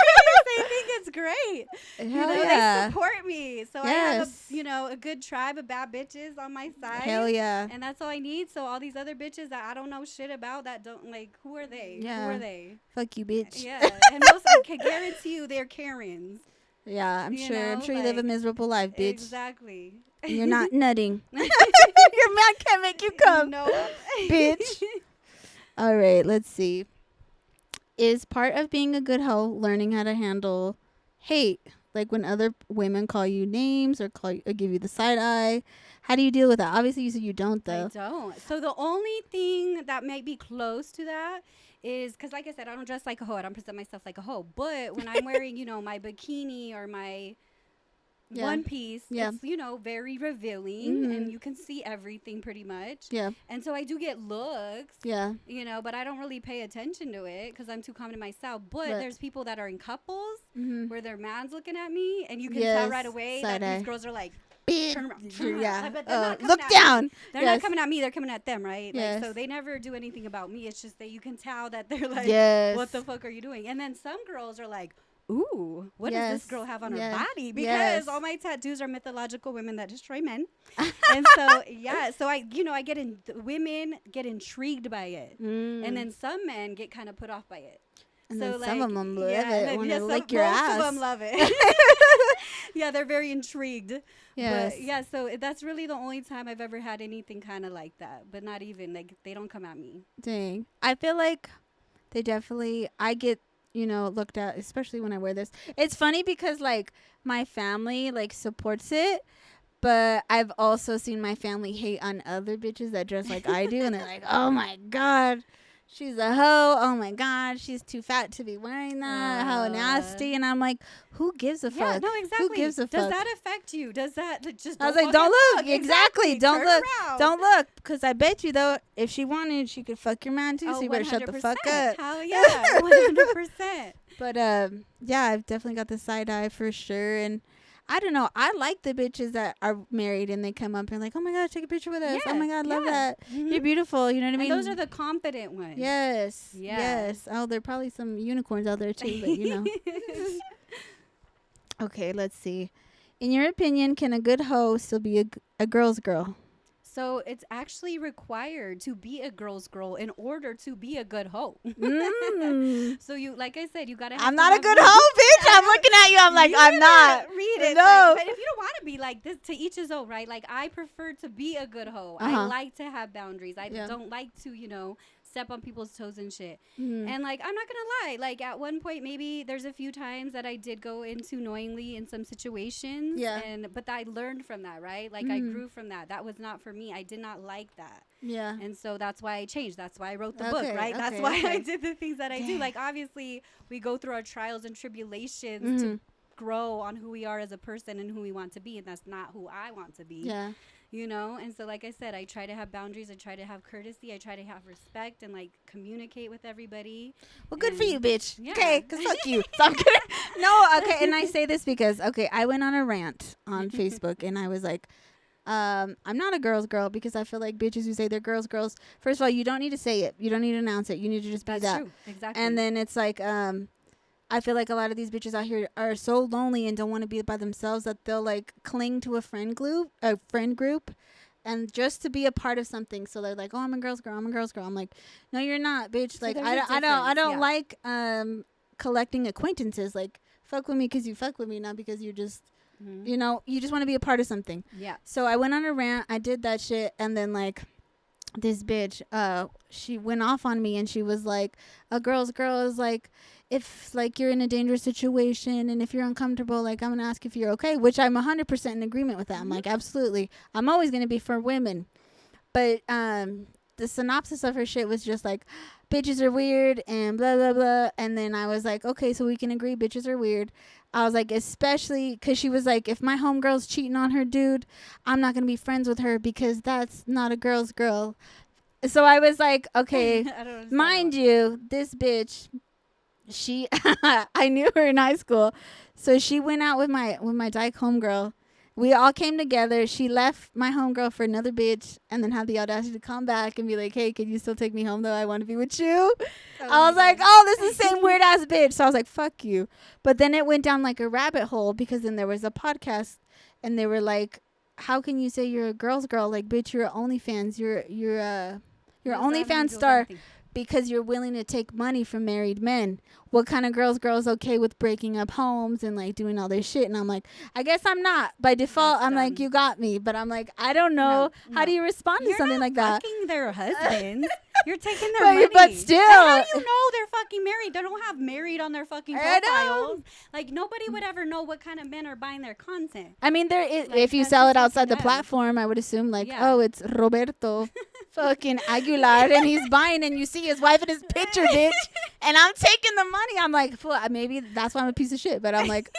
They think it's great. Hell They support me. So I have a good tribe of bad bitches on my side. Hell yeah. And that's all I need. So all these other bitches that I don't know shit about, that don't, like, who are they? Yeah. Who are they? Fuck you, bitch. Yeah. And most, I can guarantee you, they're Karens. Yeah, I'm sure you live a miserable life, bitch. Exactly. You're not nutting. Your man can't make you come. No. Bitch. All right, let's see. Is part of being a good hoe learning how to handle hate? Like when other women call you names or give you the side eye. How do you deal with that? Obviously, you said you don't, though. I don't. So the only thing that might be close to that is, because like I said, I don't dress like a hoe. I don't present myself like a hoe. But when I'm wearing, my bikini or my one piece, it's, very revealing, and you can see everything pretty much. Yeah. And so I do get looks. Yeah. But I don't really pay attention to it because I'm too calm to myself. But there's people that are in couples where their man's looking at me, and you can tell right away that these girls are like, turn around. Yeah. Look down. They're not coming at me. They're coming at them, right? Yes. Like, so they never do anything about me. It's just that you can tell that they're like, what the fuck are you doing? And then some girls are like, ooh, what does this girl have on her body? Because all my tattoos are mythological women that destroy men. And so, so I get women get intrigued by it. And then some men get kind of put off by it. And so then like, some of them love it. Want to lick your most ass. Most of them love it. Yeah, they're very intrigued. Yes. But so that's really the only time I've ever had anything kind of like that. But not even, like, they don't come at me. Dang. I feel like they definitely, I get, looked at, especially when I wear this. It's funny because, like, my family, like, supports it. But I've also seen my family hate on other bitches that dress like I do. And they're like, oh, my God. She's a hoe. Oh, my God. She's too fat to be wearing that. How nasty. And I'm like, who gives a fuck? Yeah, no, exactly. Who gives a fuck? Does that affect you? Does that just... I was like, don't look. Exactly. Don't Turn look. around. Don't look. Because I bet you, though, if she wanted, she could fuck your man, too. So you better 100%. shut the fuck up. Hell yeah. 100%. But, yeah, I've definitely got the side eye for sure. And I don't know. I like the bitches that are married and they come up and like, oh my God, take a picture with us. Oh my God, love that. You're beautiful. You know what I mean? And those are the confident ones. Yes. Yes. Oh, there are probably some unicorns out there too, but Okay, let's see. In your opinion, can a good hoe still be a girl's girl? So it's actually required to be a girl's girl in order to be a good hoe. So you, like I said, you gotta. I'm not a good hoe, bitch. I'm looking at you. I'm like, I'm not. Read it. No. But if you don't want to be like this, to each his own, right? Like, I prefer to be a good hoe. I like to have boundaries. I don't like to, step on people's toes and shit. And like, I'm not gonna lie, like at one point, maybe there's a few times that I did go into knowingly in some situations. But I learned from that, right? Like I grew from that. That was not for me. I did not like that. Yeah. And so that's why I changed. That's why I wrote the book, right? That's why I did the things that I do. Like, obviously we go through our trials and tribulations to grow on who we are as a person and who we want to be, and that's not who I want to be. Yeah. And so, like I said, I try to have boundaries. I try to have courtesy. I try to have respect and, like, communicate with everybody. Well, good for you, bitch. Yeah. Okay, because fuck you. So I'm kidding. No, okay, and I say this because, okay, I went on a rant on Facebook, and I was like, I'm not a girl's girl because I feel like bitches who say they're girls, first of all, you don't need to say it. You don't need to announce it. You need to just be that. That's true. Exactly. And then it's like, I feel like a lot of these bitches out here are so lonely and don't want to be by themselves that they'll like cling to a friend group, and just to be a part of something. So they're like, "Oh, I'm a girl's girl. I'm like, "No, you're not, bitch." So like, I don't like collecting acquaintances. Like, fuck with me because you fuck with me, not because you're just, you just want to be a part of something. Yeah. So I went on a rant. I did that shit, and then like, this bitch, she went off on me and she was like, a girl's girl is like, if like you're in a dangerous situation and if you're uncomfortable, like I'm gonna ask if you're okay, which I'm 100% in agreement with that. I'm like, absolutely, I'm always gonna be for women. But the synopsis of her shit was just like, bitches are weird and blah blah blah. And then I was like, okay, so we can agree bitches are weird. I was like, especially because she was like, if my homegirl's cheating on her dude, I'm not going to be friends with her because that's not a girl's girl. So I was like, okay, mind you, this bitch, she, I knew her in high school. So she went out with my dyke homegirl. We all came together. She left my homegirl for another bitch and then had the audacity to come back and be like, hey, can you still take me home though? I want to be with you. Oh I was my like, God. oh, this is the same weird ass bitch. So I was like, fuck you. But then it went down like a rabbit hole because then there was a podcast and they were like, how can you say you're a girl's girl? Like, bitch, you're OnlyFans. You're What does that have OnlyFans to do with star anything? because you're willing to take money from married men. What kind of girl's okay with breaking up homes and like doing all this shit? And I'm like, I guess I'm not. By default, That's I'm like, dumb. you got me. But I'm like, I don't know. No, How no. do you respond to You're something not like that? fucking their husbands. You're taking their But- money. but still. And how do you know they're fucking married? They don't have married on their fucking I know. profiles. Like, nobody would ever know what kind of men are buying their content. I mean, there is, Like, if you that's sell it just outside the fucking dumb. platform, I would assume like, Yeah. oh, it's Roberto fucking Aguilar and he's buying and you see his wife in his picture, bitch. And I'm taking the money. I'm like, fool, maybe that's why I'm a piece of shit. But I'm like,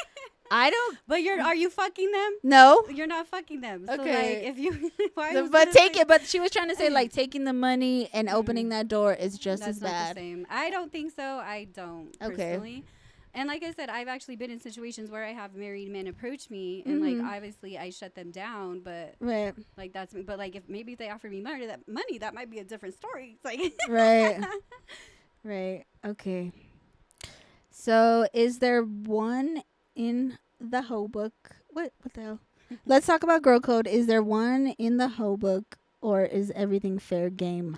I don't But are you fucking them? know. You're not fucking them. So, Okay. like, if you... why was But gonna take say- it. But she was trying to say like taking the money and opening that door is just That's as not bad. the same. I don't think so. I don't, Okay. personally. And like I said, I've actually been in situations where I have married men approach me, and like obviously I shut them down. But Right. like that's me. But like if maybe they offer me money, that might be a different story. It's like Right. Right. Okay. So, is there one in the Hoe book? What the hell? Let's talk about girl code. Is there one in the Hoe book, or is everything fair game?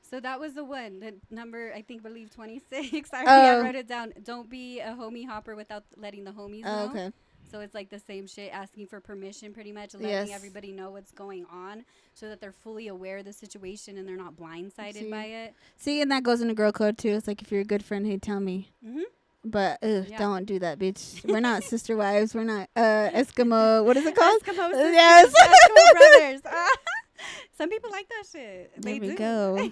So that was the one, the number I believe 26. I Oh. wrote it down. Don't be a homie hopper without letting the homies know. Oh, okay. So it's like the same shit, asking for permission, pretty much, letting Yes. everybody know what's going on, so that they're fully aware of the situation and they're not blindsided See. by it. See, and that goes into girl code too. It's like if you're a good friend, hey, tell me. Mm-hmm. But Yeah. don't do that, bitch. We're not sister wives. We're not Eskimo. What is it called? Eskimo sisters, Yes. Eskimo brothers. Some people like that shit. There They we do. go.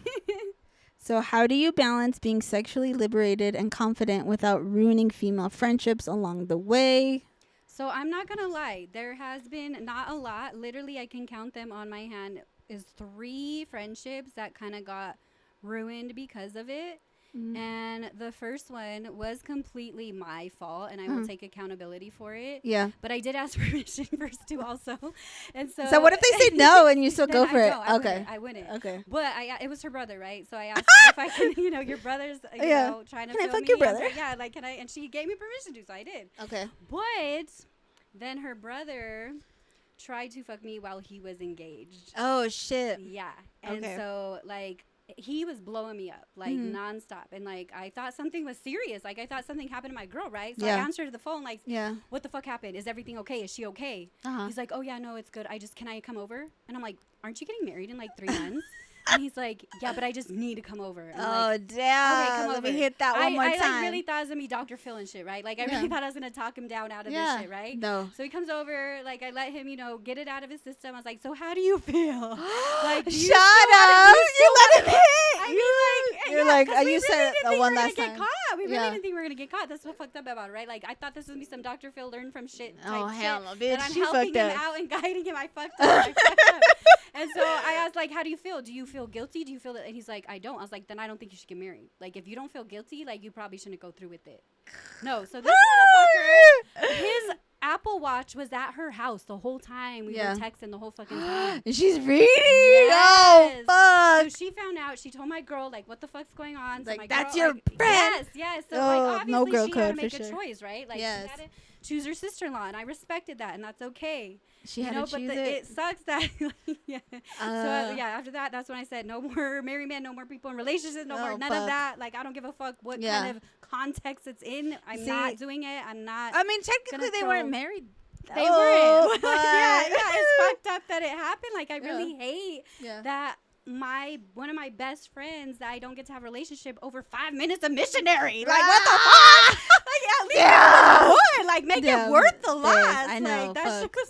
So how do you balance being sexually liberated and confident without ruining female friendships along the way? So I'm not gonna lie. There has been not a lot. Literally, I can count them on my hand. Is 3 friendships that kind of got ruined because of it. And the first one was completely my fault, and I will take accountability for it. Yeah. But I did ask permission first too, also. And so. So what if they say no and you still Then go I for it? don't. I Okay. wouldn't. I wouldn't. Okay. But it was her brother, right? So I asked if I can, your brother's, Yeah. trying to Can I feel fuck me. your I was brother? like, yeah, like, can I? And she gave me permission to, so I did. Okay. But then her brother tried to fuck me while he was engaged. Oh shit. Yeah. And Okay. so, like, he was blowing me up, like, nonstop. And, like, I thought something was serious. Like, I thought something happened to my girl, right? So Yeah. I answered the phone, like, Yeah. what the fuck happened? Is everything okay? Is she okay? Uh-huh. He's like, oh, yeah, no, it's good. Can I come over? And I'm like, aren't you getting married in, like, 3 months? And he's like, yeah, but I just need to come over. And I'm like, damn. okay, come Let over. me hit that one more I time. like really thought it was gonna be Dr. Phil and shit, right? Like I Yeah. really thought I was gonna talk him down out of Yeah. this shit, right? No. So he comes over, like I let him, get it out of his system. I was like, so how do you feel? Like, do you Shut still up. wanna- You let him hit. I mean, like, You're yeah, like, 'cause we you really said didn't the think one we were last gonna time. get caught. We Yeah. really didn't think we were gonna get caught. That's what fucked up about it, right? Like I thought this was gonna be some Dr. Phil learn from shit type Oh, hell no, shit. bitch. That I'm You helping fucked him up. out and guiding him. I fucked up. I fucked up. And so I asked, like, how do you feel? Do you feel guilty? Do you feel that? And he's like, I don't. I was like, then I don't think you should get married. Like, if you don't feel guilty, like, you probably shouldn't go through with it. No. So this motherfucker, his Apple Watch was at her house the whole time. We Yeah. were texting the whole fucking time. And she's reading. Yes. Oh, So fuck. she found out. She told my girl, like, what the fuck's going on? So Like, my that's girl, your like, friend. Yes. So, Oh, like, no obviously girl she had code to for make a sure. choice, right? Like, Yes. she had to choose her sister-in-law, and I respected that, and that's okay. She had to but choose it sucks that, yeah. Uh, So, yeah, after that, that's when I said, no more married men, no more people in relationships, no more, none fuck. of that. Like, I don't give a fuck what Yeah. kind of context it's in. I'm See, not doing it. I'm not. I mean, technically, gonna they throw- weren't married. They Oh, weren't. but- yeah, it's fucked up that it happened. Like, I really hate Yeah. that one of my best friends that I don't get to have a relationship over 5 minutes of missionary. Like, what the fuck? Like, at least Yeah. it was good. Like, make Yeah. it worth the Yes, loss. I know, Like, that fuck. shit was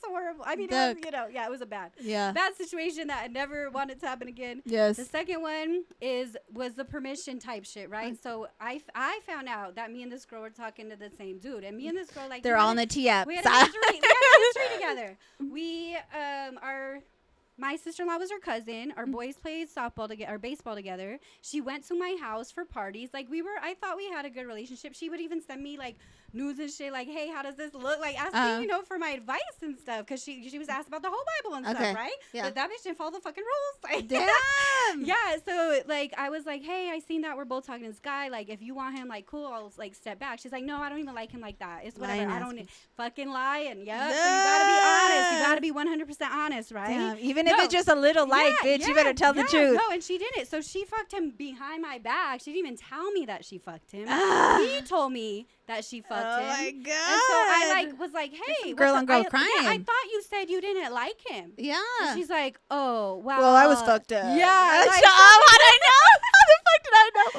so horrible. I mean, Duck. it was, it was a bad Yeah. situation that I never wanted to happen again. Yes. The second one was the permission type shit, right? So I found out that me and this girl were talking to the same dude, and me and this girl, like, They're all in the T app. we had a history together. We my sister-in-law was her cousin. Our boys played softball together, or baseball together. She went to my house for parties. Like, I thought we had a good relationship. She would even send me, like, news and shit, like, hey, how does this look? Like, asking, you know, for my advice and stuff, because she was asked about the Hoe Bible and stuff, right? Yeah. But that bitch didn't follow the fucking rules. Like, damn. yeah, so, like, I was like, hey, I seen that we're both talking to this guy. Like, if you want him, like, cool, I'll, like, step back. She's like, no, I don't even like him like that. It's whatever. I don't fucking lie. And, yeah, so you gotta be honest. You gotta be 100% honest, right? Damn. Even if it's just a little like, bitch, you better tell the truth. No, and she didn't. So she fucked him behind my back. She didn't even tell me that she fucked him. He told me that she fucked him. Oh my god! And so I was like, hey, girl on girl crying. Yeah, I thought you said you didn't like him. Yeah. And she's like, oh wow. Well, I was fucked up. Yeah. Like, how did I know? How the fuck did I know?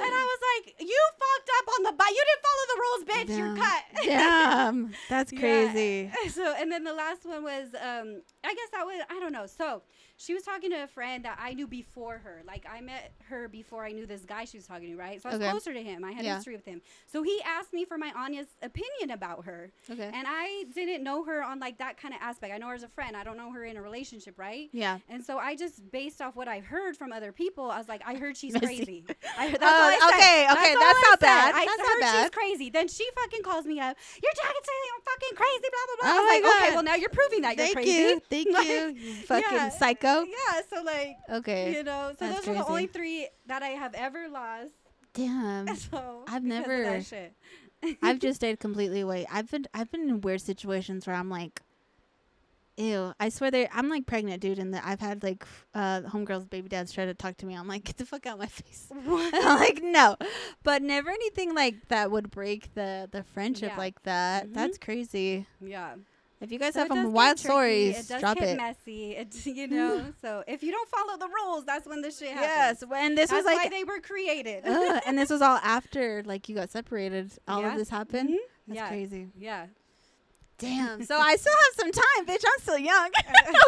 And I was like, you fucked up on the bike. You didn't follow the rules, bitch. Damn. You're cut. Damn, that's crazy. Yeah. So, and then the last one was, I guess that was, I don't know. So she was talking to a friend that I knew before her. Like, I met her before I knew this guy she was talking to, right? So I was closer to him. I had history with him. So he asked me for my honest opinion about her. Okay. And I didn't know her on, like, that kind of aspect. I know her as a friend. I don't know her in a relationship, right? Yeah. And so I just, based off what I've heard from other people, I was like, I heard she's Messy. Crazy. I heard, that's all I said. Okay, that's not bad. I That's heard not bad. she's crazy. Then she fucking calls me up. You're talking to me. I'm fucking crazy, blah, blah, blah. Oh I was my like, God. okay, well, now you're proving that you're crazy. Thank you. You fucking psycho. Yeah, so, like, Okay. you know, so That's those are the only crazy. 3 that I have ever lost. Damn. So I've because of never. that shit. I've just stayed completely away. I've been in weird situations where I'm like, ew. I swear I'm like pregnant, dude, and I've had like homegirls' baby dads try to talk to me. I'm like, get the fuck out of my face. I'm like, no, but never anything like that would break the friendship like that. Mm-hmm. That's crazy. Yeah. If you guys So have it does some get wild tricky. stories, it does drop get it. messy. It's, you know, so if you don't follow the rules, that's when this shit happens. Yes, and this that's was like why they were created. and this was all after like you got separated. All of this happened. Mm-hmm. That's crazy. Yeah. Damn. So I still have some time, bitch. I'm still young.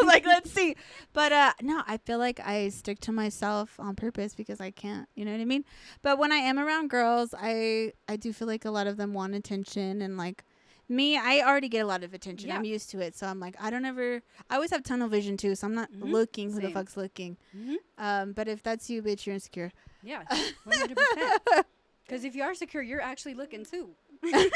I'm like, let's see. But no, I feel like I stick to myself on purpose because I can't. You know what I mean? But when I am around girls, I do feel like a lot of them want attention and like. Me, I already get a lot of attention. Yeah. I'm used to it. So I'm like, I always have tunnel vision too. So I'm not looking who the fuck's looking. Mm-hmm. But if that's you, bitch, you're insecure. Yeah, 100%. Because if you are secure, you're actually looking too. You're like,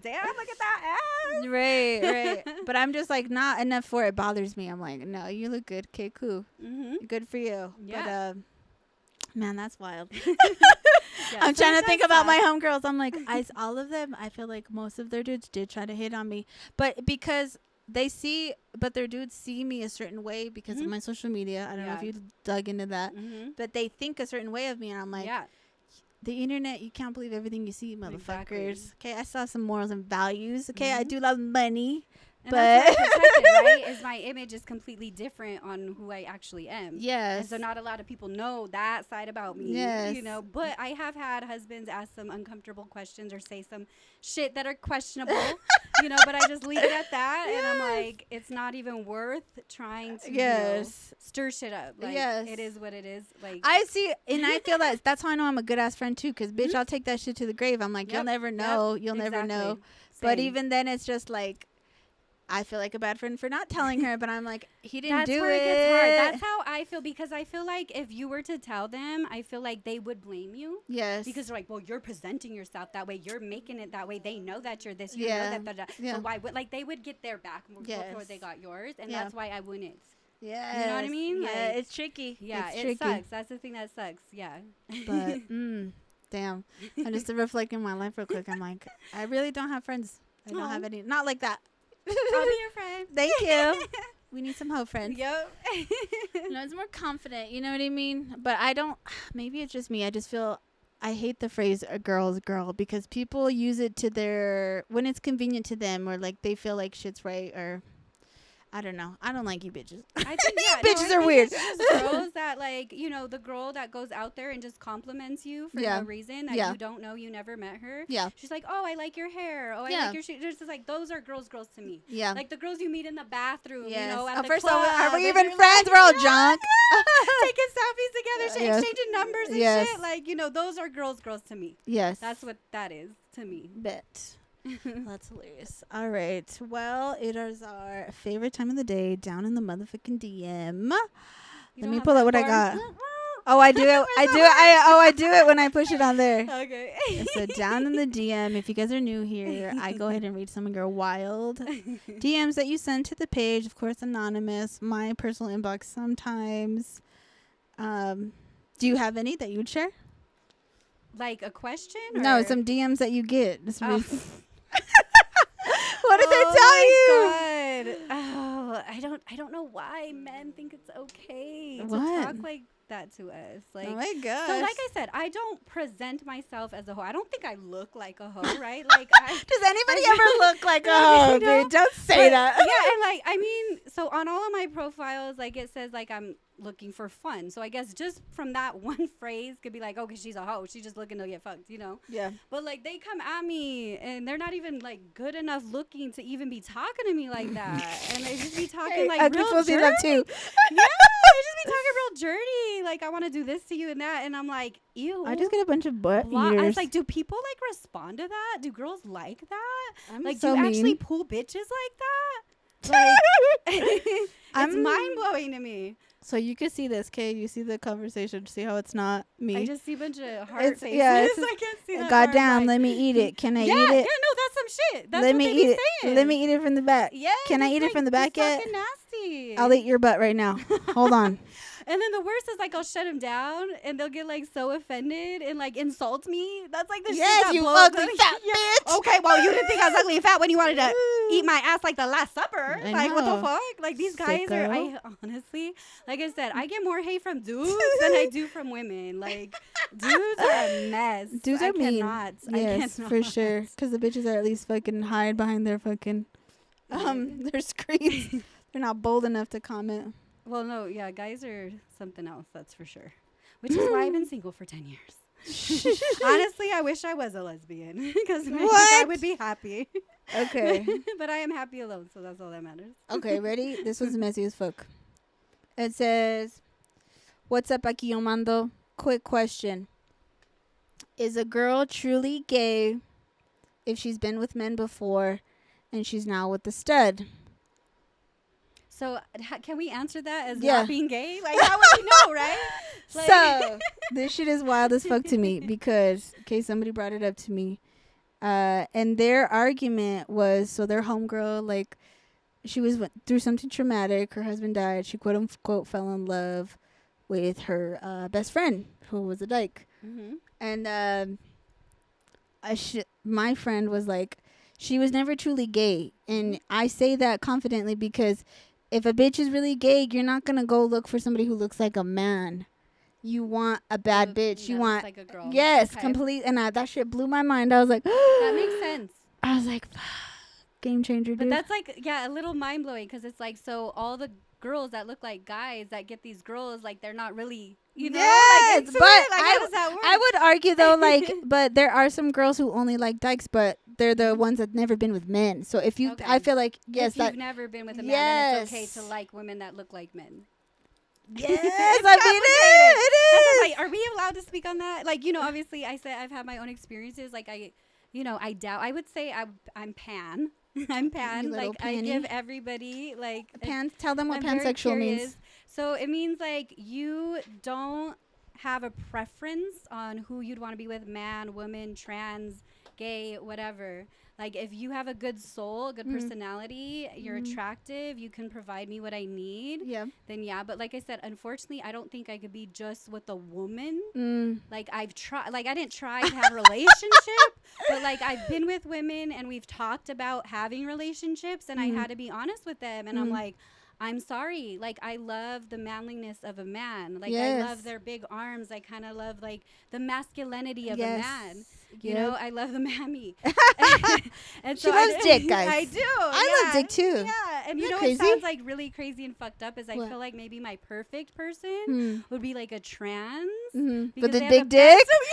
damn, look at that ass. Right. But I'm just like, not enough for it bothers me. I'm like, no, you look good. Okay, cool. Mm-hmm. Good for you. Yeah. But, man, that's wild. Yeah, I'm so trying it to think does about suck. my homegirls. I'm like, all of them, I feel like most of their dudes did try to hit on me. But because their dudes see me a certain way because of my social media. I don't know if you dug into that. Mm-hmm. But they think a certain way of me. And I'm like, the internet, you can't believe everything you see, motherfuckers. Exactly. Okay, I saw some morals and values. Okay, I do love money. And that's what I protected, right? Is my image is completely different on who I actually am. Yes. And so not a lot of people know that side about me. Yes. You know, but I have had husbands ask some uncomfortable questions or say some shit that are questionable. You know, but I just leave it at that. Yes. And I'm like, it's not even worth trying to you know, stir shit up. Like, it is what it is. Like, I see, and I feel that's how I know I'm a good ass friend too. Because bitch, I'll take that shit to the grave. I'm like, you'll never know. You'll never know. But even then, it's just like. I feel like a bad friend for not telling her, but I'm like, he didn't do it. That's where it gets hard. That's how I feel, because I feel like if you were to tell them, I feel like they would blame you. Yes. Because they're like, well, you're presenting yourself that way. You're making it that way. They know that you're this. You know that. So why would, like, they would get their back before they got yours. And that's why I wouldn't. Yeah. You know what I mean? Yeah, like, it's tricky. Yeah, it's it tricky. sucks. That's the thing that sucks. Yeah. But, damn. And just to reflect in my life real quick, I'm like, I really don't have friends. I don't have any. Not like that. I'll be your friend. Thank you. We need some hoe friends. Yep. No, it's more confident. You know what I mean? But I don't. Maybe it's just me. I just feel. I hate the phrase "a girl's girl" because people use it to their when it's convenient to them, or like they feel like shit's right, or I don't know. I don't like you bitches. I think bitches are weird. It's just girls that, like, you know, the girl that goes out there and just compliments you for no reason that you don't know, you never met her. Yeah. She's like, oh, I like your hair. Oh, I like your shoes. It's just like, those are girls to me. Yeah. Like the girls you meet in the bathroom, yes. you know, at the first club. Are we even friends? We're all drunk. Taking selfies together, exchanging numbers and shit. Like, you know, those are girls to me. Yes. That's what that is to me. Bet. That's hilarious. All right. Well, it is our favorite time of the day down in the motherfucking DM. Let me pull out what I got. Oh, I do it. I do it when I push it on there. Okay. So down in the DM, if you guys are new here, I go ahead and read some of your wild DMs that you send to the page. Of course, anonymous. My personal inbox sometimes. Do you have any that you'd share? Like a question? No, or? some DMs that you get. Just Oh. what did they tell you? God. Oh, I don't know why men think it's okay What? to talk like that to us. Like, Oh my gosh. so like I said, I don't present myself as a hoe. I don't think I look like a hoe, right? Like, does anybody ever look like a hoe, dude? Don't say that. Yeah, and like, I mean, so on all of my profiles, like it says like I'm looking for fun. So I guess just from that one phrase could be like, oh, because she's a hoe. She's just looking to get fucked, you know? Yeah. But like they come at me and they're not even like good enough looking to even be talking to me like that. And they just be talking like real dirty. That too. Yeah, they just be talking real dirty. Like I want to do this to you and that. And I'm like, ew. I just get a bunch of butt I eaters. was like, do people like respond to that? Do girls like that? I'm Like, so do you mean. actually pull bitches like that? Like, it's I'm- mind blowing to me. So you can see this, Kay. You see the conversation. See how it's not me. I just see a bunch of heart It's- faces. yeah, it's I can't see that. Goddamn, like, let me eat it. Can I yeah, eat yeah, it? no, that's some shit. That's Let what me they eat be it. saying. Let me eat it from the back. Yeah. Can I just, eat it from the back just yet? fucking nasty. I'll eat your butt right now. Hold on. And then the worst is like I'll shut them down and they'll get like so offended and like insult me. That's like the shit that you blows ugly up. fat bitch. Okay, well you didn't think I was ugly and fat when you wanted to eat my ass like the Last Supper. I Like what know. the fuck? Like these guys are. I honestly, like I said, I get more hate from dudes than I do from women. Like dudes are a mess. Dudes I are mean. cannot. Yes, I for cannot. sure. Because the bitches are at least fucking hide behind their fucking their screens. They're not bold enough to comment. Well, no, yeah, guys are something else. That's for sure. Which is why I've been single for 10 years. Honestly, I wish I was a lesbian because I would be happy. Okay. But I am happy alone, so that's all that matters. Okay, ready? This was messy as fuck. It says, "What's up, Aque Yo Mando? Quick question. Is a girl truly gay if she's been with men before and she's now with the stud?" So can we answer that as Yeah. not being gay? Like, how would we know, right? Like, So, this shit is wild as fuck to me because, okay, somebody brought it up to me. And their argument was, so their homegirl, like, she went through something traumatic. Her husband died. She, quote unquote, fell in love with her best friend, who was a dyke. mm-hmm. And my friend was like, she was never truly gay. And I say that confidently because if a bitch is really gay, you're not going to go look for somebody who looks like a man. You want a bad bitch. You want, like a girl. yes, Okay. complete. And that shit blew my mind. I was like, That makes sense. I was like, fuck, game changer, But dude. that's like, yeah, a little mind blowing because it's like, so all the girls that look like guys that get these girls, like they're not really, you know, Yes, like into but it. Like, how does that work? I would argue though, like, but there are some girls who only like dykes, but they're the ones that never been with men. So if you, Okay. I feel like, yes, if that, you've never been with a man, then it's okay Yes. to like women that look like men. yes, It's I mean, complicated. it That's is. just like, are we allowed to speak on that? Like, you know, obviously, I said I've had my own experiences. Like, I doubt. I would say I'm pan. I'm pan. You little Like, I panny. give everybody like Pan, tell them what I'm very pansexual means. curious. So it means like you don't have a preference on who you'd want to be with, man, woman, trans, gay, whatever. Like if you have a good soul, a good personality, you're attractive, you can provide me what I need, Yeah. then yeah. But like I said, unfortunately, I don't think I could be just with a woman. Like I've tried, like I didn't try to have a relationship, but like I've been with women and we've talked about having relationships and I had to be honest with them. And I'm like, I'm sorry. Like I love the manliness of a man. Like I love their big arms. I kind of love like the masculinity of a man. You know, I love the mammy. And She loves dick, guys. I do. I love dick too. Yeah. And you Isn't know that what crazy? sounds like really crazy and fucked up is I feel like maybe my perfect person would be like a trans. With because the they have big the dick? best of-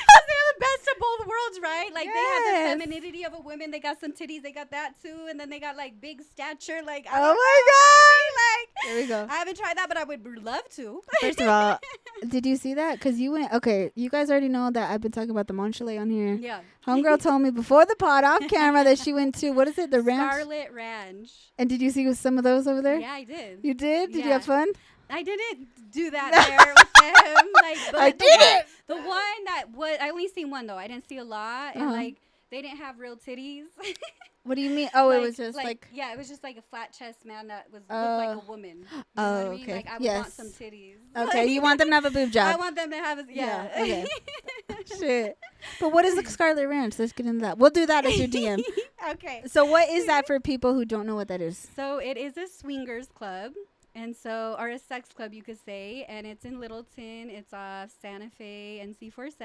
because they have the best of both worlds, right? Like they have the femininity of a woman. They got some titties. They got that too. And then they got like big stature. Like, I Oh don't my know, like, There we go. I haven't tried that, but I would love to. First of all, did you see that? Because you went, okay, you guys already know that I've been talking about the Mon Chalet on here. Yeah. Homegirl told me before the pod off camera that she went to, what is it, the ranch? Scarlet Ranch. And did you see some of those over there? Yeah, I did. You did? Did you Yeah. have fun? I didn't do that there with them. Like, I did it. The one that was, I only seen one though. I didn't see a lot, and like they didn't have real titties. What do you mean? Oh, like, it was just like yeah, it was just like a flat chest man that was looked like a woman. You know what I mean? Okay. Like I would want some titties. Okay, you want them to have a boob job. I want them to have a Okay. Shit. But what is the Scarlet Ranch? Let's get into that. We'll do that as your DM. Okay. So what is that for people who don't know what that is? So it is a swingers club. And so, or a sex club, you could say, and it's in Littleton. It's off Santa Fe and C470. Write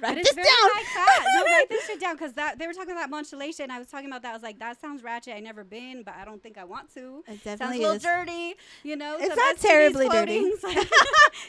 But it's this very down. high class. No, write this shit down because they were talking about modulation. I was talking about that. I was like, that sounds ratchet. I never been, but I don't think I want to. It Sounds definitely a little is. dirty, you know. It's some not STDs terribly dirty. floating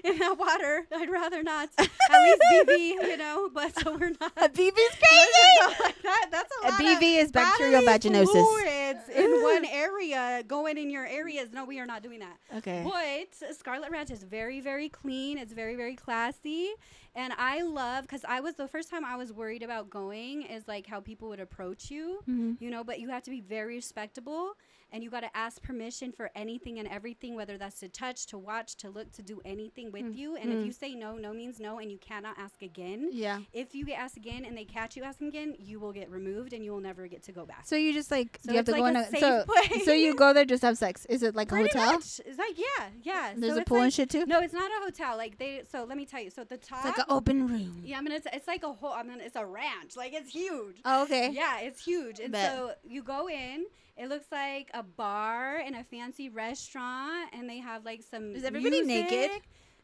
in that water. I'd rather not. At least BV, you know. But so we're not. A BV is crazy. Like that's A a lot. BV is bacterial bodily vaginosis. fluids in one area going in your areas. No, we are not doing that. Okay. But Scarlet Ranch is very, very clean. It's very, very classy. And I love, because the first time I was worried about going is like how people would approach you, you know, but you have to be very respectable. And you got to ask permission for anything and everything, whether that's to touch, to watch, to look, to do anything with you. And if you say no, no means no, and you cannot ask again. Yeah. If you get asked again and they catch you asking again, you will get removed and you will never get to go back. So you just like So you have to it's go like in a a safe place. so you go there just to have sex. Is it like a Pretty hotel? much. It's like, yeah. There's So a it's pool like, and shit too? No, it's not a hotel. Like so let me tell you. So at the top. It's like an open room. Yeah, it's like a whole, it's a ranch. Like it's huge. Oh, okay. Yeah, it's huge. And Bet. so you go in, it looks like a bar and a fancy restaurant, and they have like some Is everybody music. naked?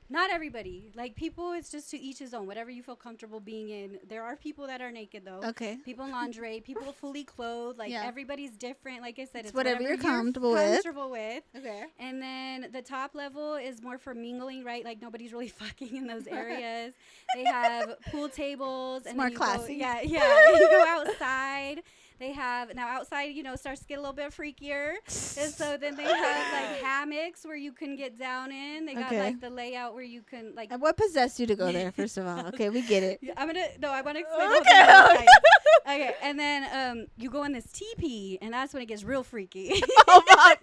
Not everybody. Like people, it's just to each his own. Whatever you feel comfortable being in. There are people that are naked though. Okay. People in lingerie, people fully clothed. Like Yeah. everybody's different. Like I said, it's whatever you're comfortable with. Okay. And then the top level is more for mingling, right? Like nobody's really fucking in those areas. They have pool tables. It's more classy. Yeah. And you go outside. They have, now outside, you know, starts to get a little bit freakier. And so then they have like hammocks where you can get down in. They got like the layout where you can like. And what possessed you to go there, first of all? Okay, we get it. I want to explain the whole thing. Okay, and then you go in this teepee, and that's when it gets real freaky. Oh my!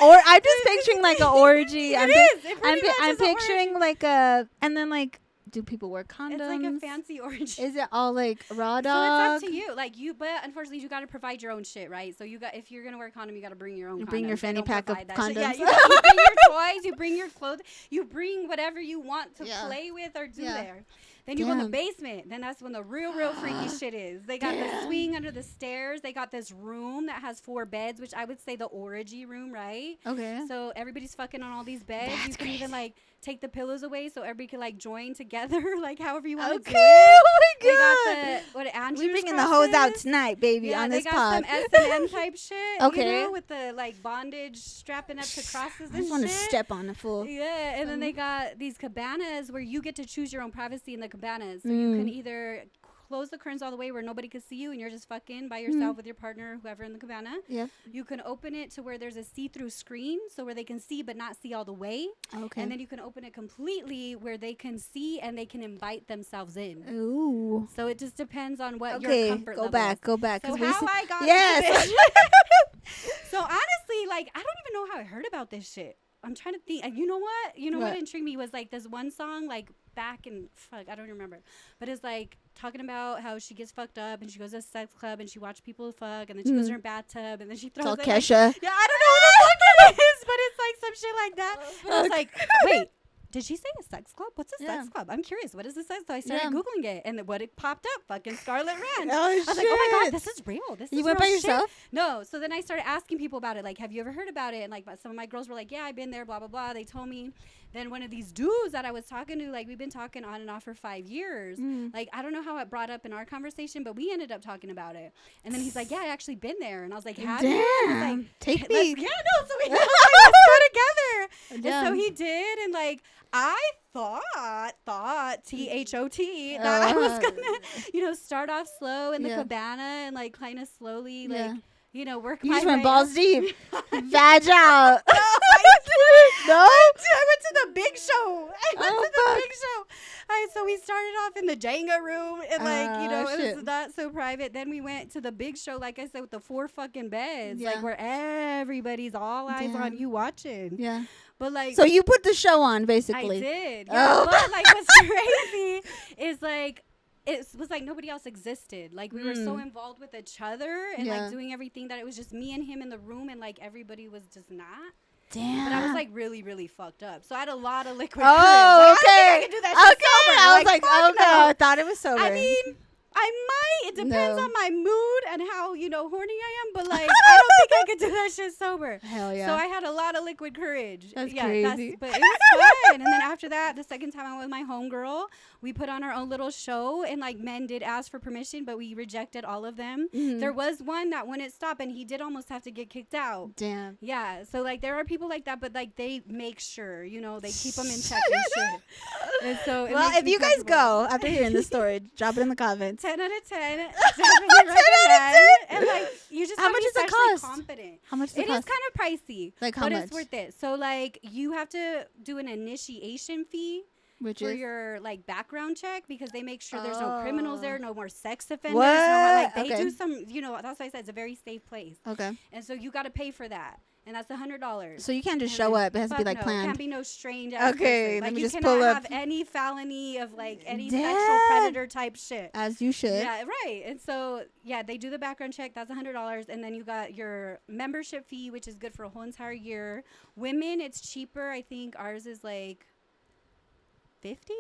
Or I'm just picturing like an orgy. I'm picturing like a, and then like, do people wear condoms? It's like a fancy orgy. Is it all like raw dog? So it's up to you. Like but unfortunately, you got to provide your own shit, right? So if you're gonna wear a condom, you got to bring your own. You condoms. bring your fanny pack of condoms. Yeah, you bring your toys, you bring your clothes, you bring whatever you want to play with or do there. Then you go in the basement. Then that's when the real freaky shit is. They got the swing under the stairs. They got this room that has 4 beds, which I would say the orgy room, right? Okay. So everybody's fucking on all these beds. That's you can crazy. even like take the pillows away so everybody can like join together, like however you want to Okay. do it. Oh my They god. got the Andrew's We bringing the hoes out crosses. tonight, baby, on this they got pod. some S&M type shit. Okay. You know, with the like bondage strapping up to crosses and I just want to shit. step on the fool. Yeah, and then they got these cabanas where you get to choose your own privacy in the cabanas. So you can either close the curtains all the way where nobody can see you and you're just fucking by yourself with your partner, whoever in the cabana. Yeah. You can open it to where there's a see-through screen, so where they can see but not see all the way. Okay. And then you can open it completely where they can see and they can invite themselves in. Ooh. So it just depends on what your Okay. comfort Go level back. is. Go back. So 'cause we how see- I got Yes. to this. So honestly, like I don't even know how I heard about this shit. I'm trying to think. And you know what? What intrigued me was like this one song, like back in I don't remember, but it's like talking about how she gets fucked up and she goes to a sex club and she watches people fuck and then she goes in her bathtub and then she throws It's all it. Like, Kesha. yeah, I don't know what the fuck it is, but it's like some shit like that. And I was like, wait. Did she say a sex club? What's a sex club? I'm curious. What is a sex club? So I started Googling it, and what it popped up, fucking Scarlet Ranch. Oh, I was like, oh my God, this is real. This is You went real by shit. yourself? No. So then I started asking people about it. Like, have you ever heard about it? And like some of my girls were like, yeah, I've been there, blah, blah, blah. They told me. Then one of these dudes that I was talking to, like we've been talking on and off for 5 years. Like, I don't know how it brought up in our conversation, but we ended up talking about it. And then he's like, yeah, I actually been there. And I was like, have you? I was Damn. like, Take me. yeah, no. So we was like, let's go together. Damn. And so he did. And like, I thought THOT that I was gonna, start off slow in the cabana and like kind of slowly like, work You my just went way balls up. deep. Vag out. No? I went to the big show. Big show. So we started off in the Jenga room and like, it was not so private. Then we went to the big show, like I said, with the 4 fucking beds, like where everybody's all eyes on you watching. Yeah. But like, so you put the show on, I basically. did. Yeah. Oh. But like, what's crazy is like, it was like nobody else existed. Like we were so involved with each other and like doing everything that it was just me and him in the room, and like everybody was just not. Damn. But I was like really, really fucked up. So I had a lot of liquid Oh, courage. I okay. don't think I could do that shit sober. I was like, fuck oh no, no. I thought it was sober. I mean, I might. It depends No. on my mood and how, horny I am. But like, I don't think I could do that shit sober. Hell yeah. So I had a lot of liquid courage. That's crazy. But it was fun. And then after that, the second time I went with my homegirl, we put on our own little show, and like men did ask for permission, but we rejected all of them. There was one that wouldn't stop, and he did almost have to get kicked out. Damn. Yeah. So like there are people like that, but like they make sure, they keep them in check and shit. And so Well, if you guys go after hearing the story, drop it in the comments. 10 out of 10. Definitely recommend. And like you just How have much to does be it sexually cost? confident. How much does It it is cost? kind of pricey. Like how but much? it's worth it. So like you have to do an initiation fee. Which for is your like background check, because they make sure there's no criminals there, no more sex offenders. What? Like they Okay. do some, that's why I said it's a very safe place. okay. And so you got to pay for that, and that's $100. So you can't just And show then- up. It has to be fuck like no, planned. Can't be no strange ass Okay, person. let Like me you just cannot pull up. have any felony of like any Damn. sexual predator type shit. As you should. Yeah, right. And so they do the background check. That's $100, and then you got your membership fee, which is good for a whole entire year. Women, it's cheaper. I think ours is like 50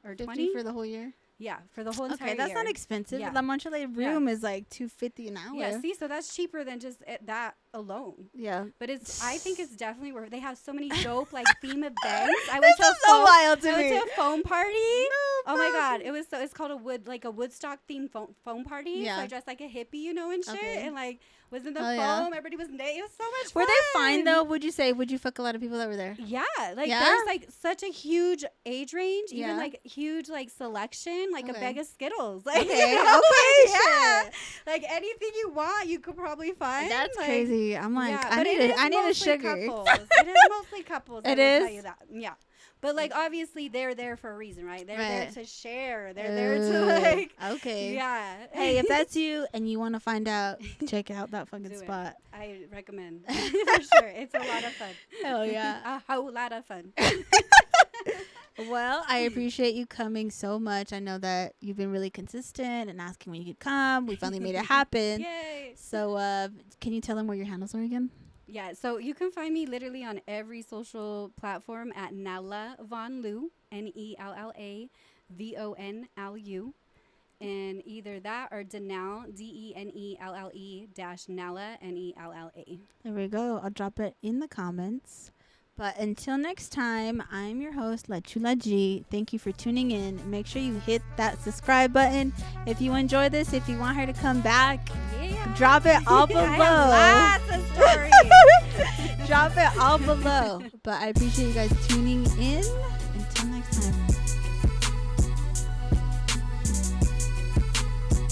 or 50 20 for the whole year. Yeah, for the whole entire Okay, that's year. not expensive. Yeah. The Monterey room is like $250 an hour. Yeah, see, so that's cheaper than just that alone. Yeah. But I think it's definitely worth. They have so many dope like theme events. I went to a so wild to I me. went to a foam party. No, Oh my god, it's called a Woodstock themed foam party. Yeah. So I dressed like a hippie, and shit, Okay. and like was in the Oh, foam. yeah. Everybody was naked. It was so much Were fun. they fine though? Would you fuck a lot of people that were there? Yeah, like Yeah? there's like such a huge age range, Yeah. even like huge like selection, like a Okay. bag of Skittles. Like, Okay, like, okay, yeah, shit. like anything you want, you could probably find. That's like, crazy. I'm like, yeah, I but need it is a mostly sugar. Couples. It is mostly couples. I It will is? tell you that. Yeah. But like obviously they're there for a reason, right? They're there Right. to share. They're there to like Okay. yeah. Hey, if that's you and you want to find out, check out that fucking Do it. spot. I recommend for sure. It's a lot of fun. Hell yeah. A whole lot of fun. Well, I appreciate you coming so much. I know that you've been really consistent and asking when you could come. We finally made it happen. Yay. So, can you tell them where your handles are again? Yeah, so you can find me literally on every social platform at Nella Von Lu, NELLA VONLU, and either that or Denelle DENELLE dash Nella NELLA. There we go. I'll drop it in the comments. But until next time, I'm your host, La Chula G. Thank you for tuning in. Make sure you hit that subscribe button. If you enjoy this, if you want her to come back, Yeah. drop it all below. I have lots of stories. Drop it all below. But I appreciate you guys tuning in. Until next time.